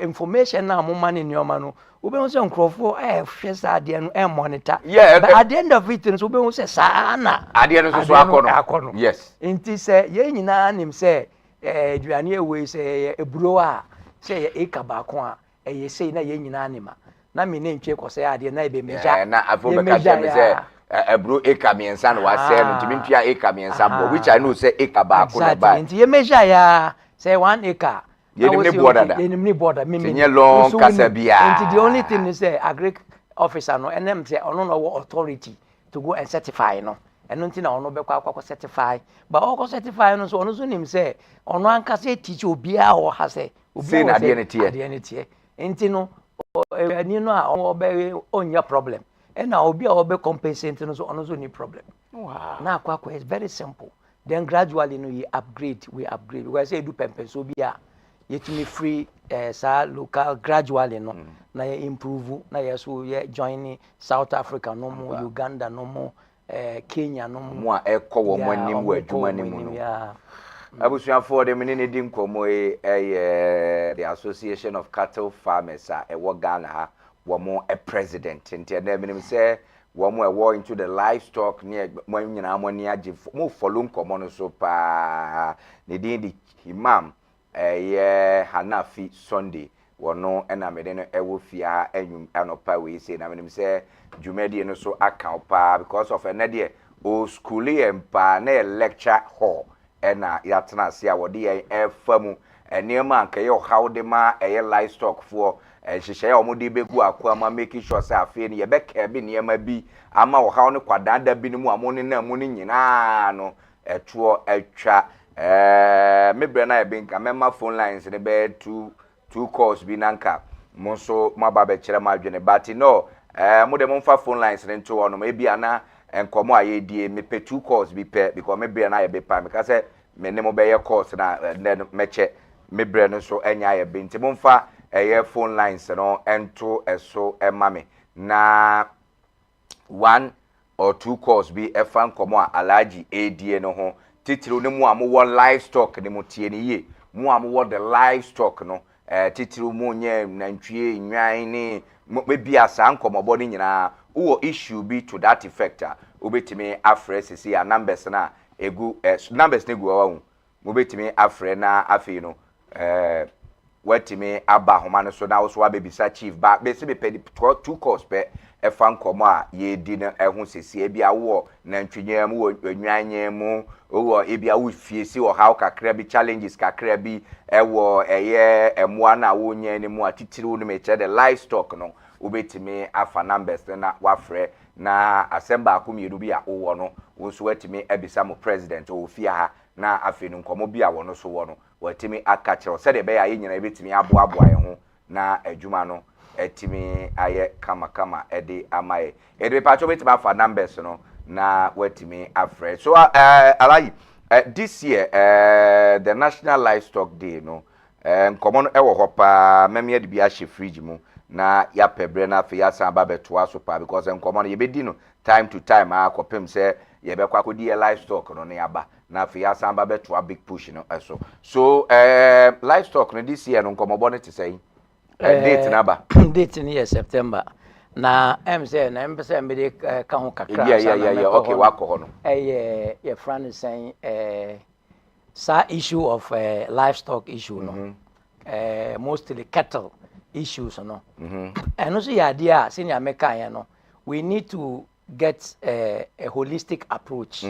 information na mo man in your man ube unse nkrofo hwesa ade no monitor but at the end of it so ube unse sana ade no so akono yes nti se ye nyina nim se aduane ewe se eburo a se ye ekabako a ye sei na ye nyina anima na me ne ntwe kose ade na ebe meja na afo be ka che me se eburo eka miensa na wase no ntimi ntwa eka miensa bo which I know say ekabako na ba nti ye meja ya say 1 acre Yenimni border me long kasabia and the only thing is say agric officer no and them say ono no authority to go and certify no and no na ono be kwa certify but all certify no so ono so nim say ono anka say teach obia ho ha say obia na ade ne tie enti no ani no a ono be onya problem and na obia obe compensate no so ono so ni problem wow na kwa is very simple then gradually no we upgrade because say do pempen so bia yet me free local gradually no na improve na so join South Africa no more Uganda no more Kenya no more ekowo mo anim wa adwuma ni mu no abusuafo de menene di nkomo the Association of Cattle Farmers wo Ghana ha wo mo president ntia na menim say wo mo wo into the livestock near mo nyina mo ni age mo follow nkomo no so pa ne di imam Hanafi Sunday wono ena mede no ewo fia anwum anopa we say na menim say jumadi no so account pa because of enade o school empa na lecture hall ena yatena se a wode yen efamu enema anka ye hawde ma livestock for hihye ya omode begu akwa ma make sure say afi ne ye beka bi nema bi ama wo haw ne kwadanda bi ne mu amone na mu ne nyina no etuo atwa me brana e binka mema phone lines ne be two calls bi nanka mo so maba be kire ma dwene but no mo de mo fa phone lines ne nto ono me bia na enkomo aye die me pe 2 calls bi pe because me brana ye be pa me ka say me ne mo be ye calls na meche me brana so enya ye be nti mo fa phone lines no ento eso ema me na 1 or 2 calls be a fan komo alaji AD no ho titiri ne mu amu livestock ne mu tie ne ye mu amu the livestock no titiri mu nye nantwie nwan ne be asa nkomobo ne nyina wo issue be to that effect obetimi afre sisi ya numbers na egu numbers ne gu wa mo betimi afre na afi no watimi aba homa no so na wo so abebisa chief ba be se be pedi 2 calls pe efa nkomo a ye di na ehun sisi e bia wo na ntwenya mu wo nwanyen mu wo e bia wo fie si wo how kakra bi challenges kakra bi ewo eye emoa na wo nya ni mu atitiri wo no me che the livestock no obetimi afa numbers na wafre na asemba akomiru bi a wo no wo so watimi ebisa mo president o fie ha na afenu nkomo bi a wo no so wo no watimi aka kire se de be ya nyina ebetimi aboaboa ye ho na adwuma no etimi aye kama ede amaye ede pacho betimi afa numbers no na watimi afre so alayi this year the National Livestock Day no nkomo no ewo hopa memia de bi a hye fridge mu na ya pebre na fe ya san ba beto aso pa because nkomo no ye be di no time to time akopem se ye be kwa kodi livestock no ne aba na fe ya san ba beto a big push no eso so livestock no this year no nkomo bo ne te say date na ba date ni ye September na say na say me de ka ho kakra yeah okay wako ho no ye friend saying sa issue of livestock issue no mostly cattle issues no and also ya dia senior meka ya no we need to get a holistic approach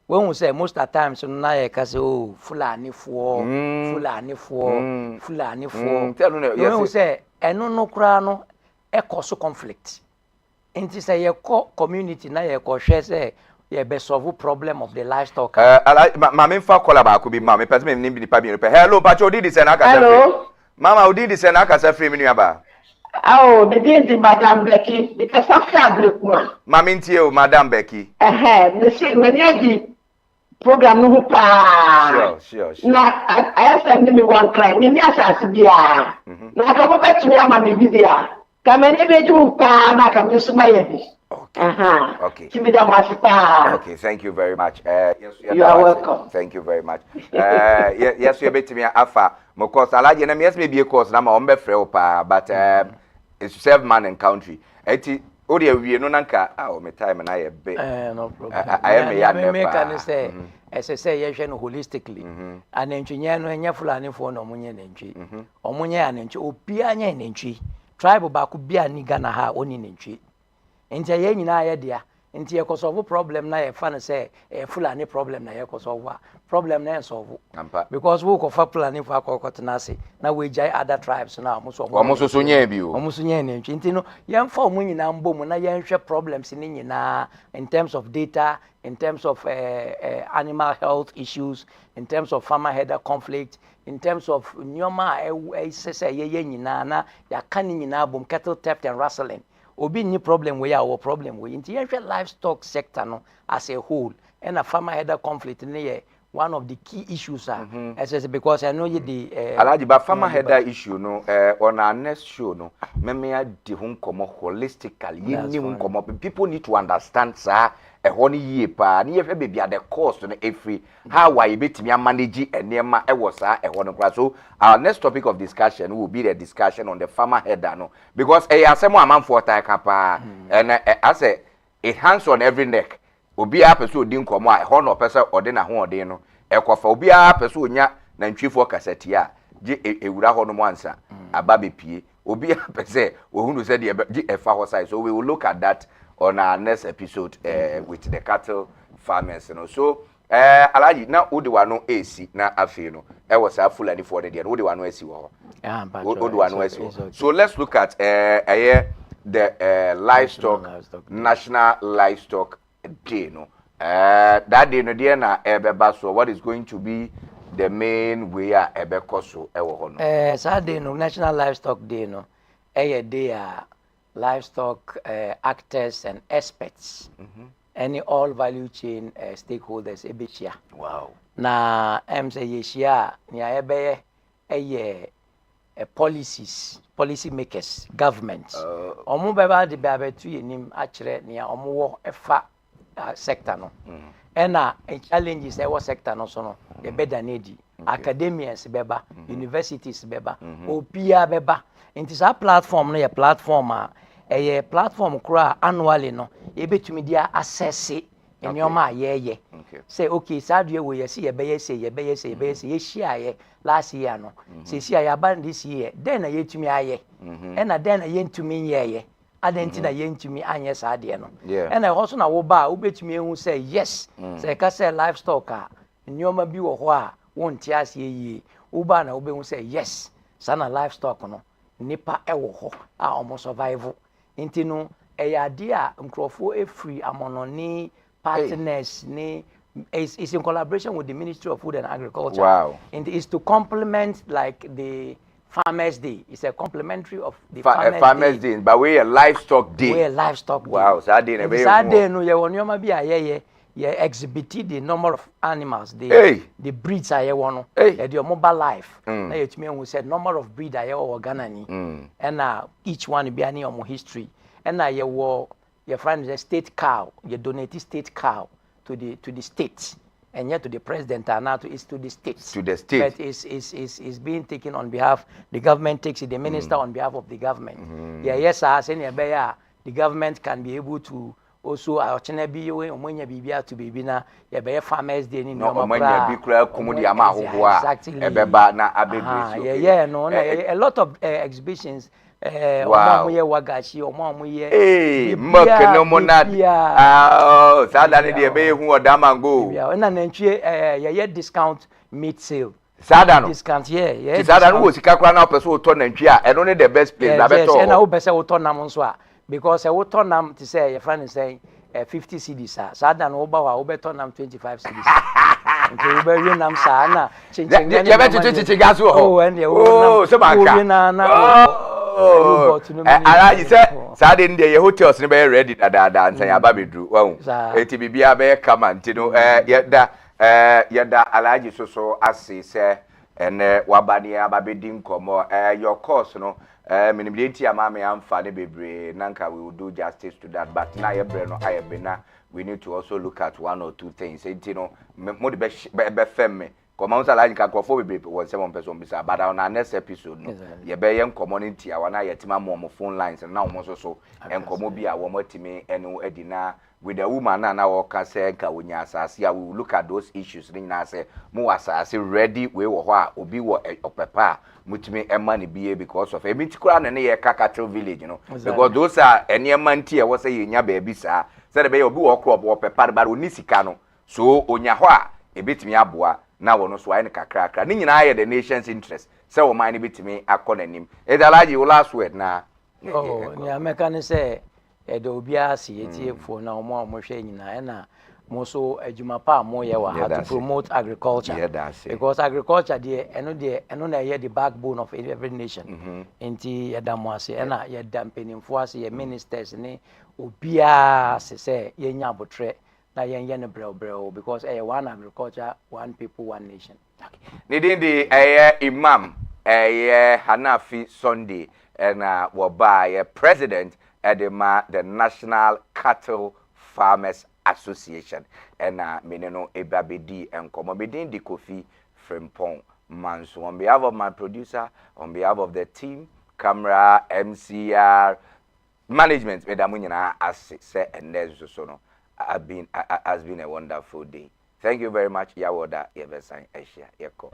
when we say most of the times na ya ka say oh fulani for when we say eno no kra no e cause conflict nti say ye community na ye ko hwe say ye be solve problem of the livestock ma me fa call ba ko bi ma me person me ni pa bi hello pacho di say na ka say hello mama udi say na ka say free me nua ba the day Madam Becky because after break one mama ntie o Madam Becky me say me dey program no pa sure na I send me one client me asase bia na ka bet me ama me bia ka me ne beju pa na ka me suma ye bi okay okay thank you very much yes you are welcome thank you very much yes you bet me afa mo course alaje na me yes me be course na ma on be frɛ pa but it's serve man and country eti o de awie no nanka o me time na ye be no problem I am ya me can say say ye hwe no holistically anantwenya no enya fulani fo no munye nantwi omunye anantwi obi anya nantwi tribe ba ku bia ni Ghana ha oni nantwi nti ye nyina ye dia nti ye ko solve problem na ye fa no say fulani problem na ye ko solve problem na solve because we ko fa fulani for akokotena ase na we jai other tribes na omuso so nya bi o omuso nya nantwi nti no ye mfa omu nyina mbom na ye nhwe problems ni nyina in terms of data in terms of animal health issues in terms of farmer header conflict in terms of nyoma say ye nyina na ya kan nyina bom cattle theft and rustling obi ni problem we our problem we in the livestock sector no as a whole and a farmer header conflict in one of the key issues as because I know you the alaji ba farmer header issue no on our next show no me di ho nkomo holistically ni nkomo people need to understand sir ehoni yie pa ni ye hwe bebia the cost no every how why betimi manage enema e wo sa ehoni kra so our next topic of discussion will be the discussion on the farmer header no because asemo amanfo tai ka pa and I say it hands on every neck obi a pese odi nkomo a ehon no pese odi na ho odi no ekofa obi a pese onya na ntwifo kaseti a je ewura ho no mo ansa aba bepie obi a pese ohunu se de je efa ho sai so we will look at that on our next episode with the cattle farmers you know so alaji na odiwa no AC na afi no e was a fulani for the there odiwa no AC wo odiwa no AC so let's look at the livestock National Livestock Day no that day no there na ebeba so what is going to be the main way ebeko so e wo ho no Saturday no National Livestock Day no day livestock actors and experts any all value chain stakeholders wow na say yeshia ni ayebe policy makers, government. Omo beba de beba tu yenim akire nea omo wo efa sector no. A challenges e wo sector no so no e beda need academians beba, universities beba, opia beba. Inti sa platform no ye platform a platform kura annually no e betumi dia access enyoma ayeye. Say okay, sadwe we ye see ye be ye say ye share ye last year no. Say see ya ban this year. Then ye tumi aye. Then ye ntumi ye. Adenti na ye ntumi anye saade no. And also na wo ba wo betumi ehu say yes. Say ka say livestock enyoma bi wo ho a won ti ase yi. Wo ba na wo be hu say yes. Sana livestock no nipa ewo ho a omo survival. Inti no ade a nkrofo e free amononi partners is in collaboration with the Ministry of Food and Agriculture. Wow. And it's to complement like the Farmers Day. It's a complementary of the Farmers Day. But we a livestock day. We a livestock day. Wow. Saturday no ye wonyoma bi ye exhibit the number of animals, the breeds aye wono. The mobile life. Na ye tumi hu said number of breed aye o Ghana ni. And each one be any omo history. And ye wo your friend is a state cow. You donate state cow to the state, and yet to the president and now to the state. To the state. But is being taken on behalf. The government takes it. The minister on behalf of the government. Yes, the government can be able to also be to be na farmers day ni no exactly. A lot of exhibitions. Wow. Wagashi discount meat sale. Sadano. Discount, yeah. Sadano was Kakwana person to Nigeria, and only the best place. Yes, and I hope I say Otonam because I would turn them to say your friend is saying 50 CDs. Sadan over Tonam 25 CDs. Alaji said, Sadin the hotels never ready that dance and Ababi drew. Well, ATBB be come and yet that Alaji so as say, and Wabani Ababidim como your course, no. Minimity amame am fane bebre nanka we will do justice to that, but na ye bre no ayebena we need to also look at one or two things. You know, mo de be femme come on sala nka Akuafo bebre won se mon person bisa, but on our next episode no ye be yen community awana yetima mo phone lines na mo so enkomo bi a wo matimi enu edina with the woman na waka say nka wonya asase we will look at those issues na say mo asase ready we wo ho a obi wo opepa mutimi emani biye because of emitikura na ye Kakatro village, you know, because those are any manti e was say yenya baby sa say be obi wo crop wo pepa ba oni sika no so onya ho a ebetimi aboa na wo no so ayi kakra ni nyina aye the nation's interest say wo man betimi akonanim edalaji wo last word na ya meka ne say e do obi ase etiefo na omo hwe nyina na mo so adwuma pa mo ye wa to promote agriculture, because agriculture eno na ye the backbone of every nation. Enti yedamo ase na yedampenimfo ase ye ministers ni obia se ye nya abotre na ye ne brewbrew, because one agriculture, one people, one nation. Nidin di imam Hanafi Sunday and whereby president edema the National Cattle Farmers Association and meneno ebabedi and komobedin di Kofi Frimpong Manso. On behalf of my producer, on behalf of the team, camera, MCR, management, medamunyana as say and so no has been a wonderful day. Thank you very much. Yawoda Yevesan Asia Yeko.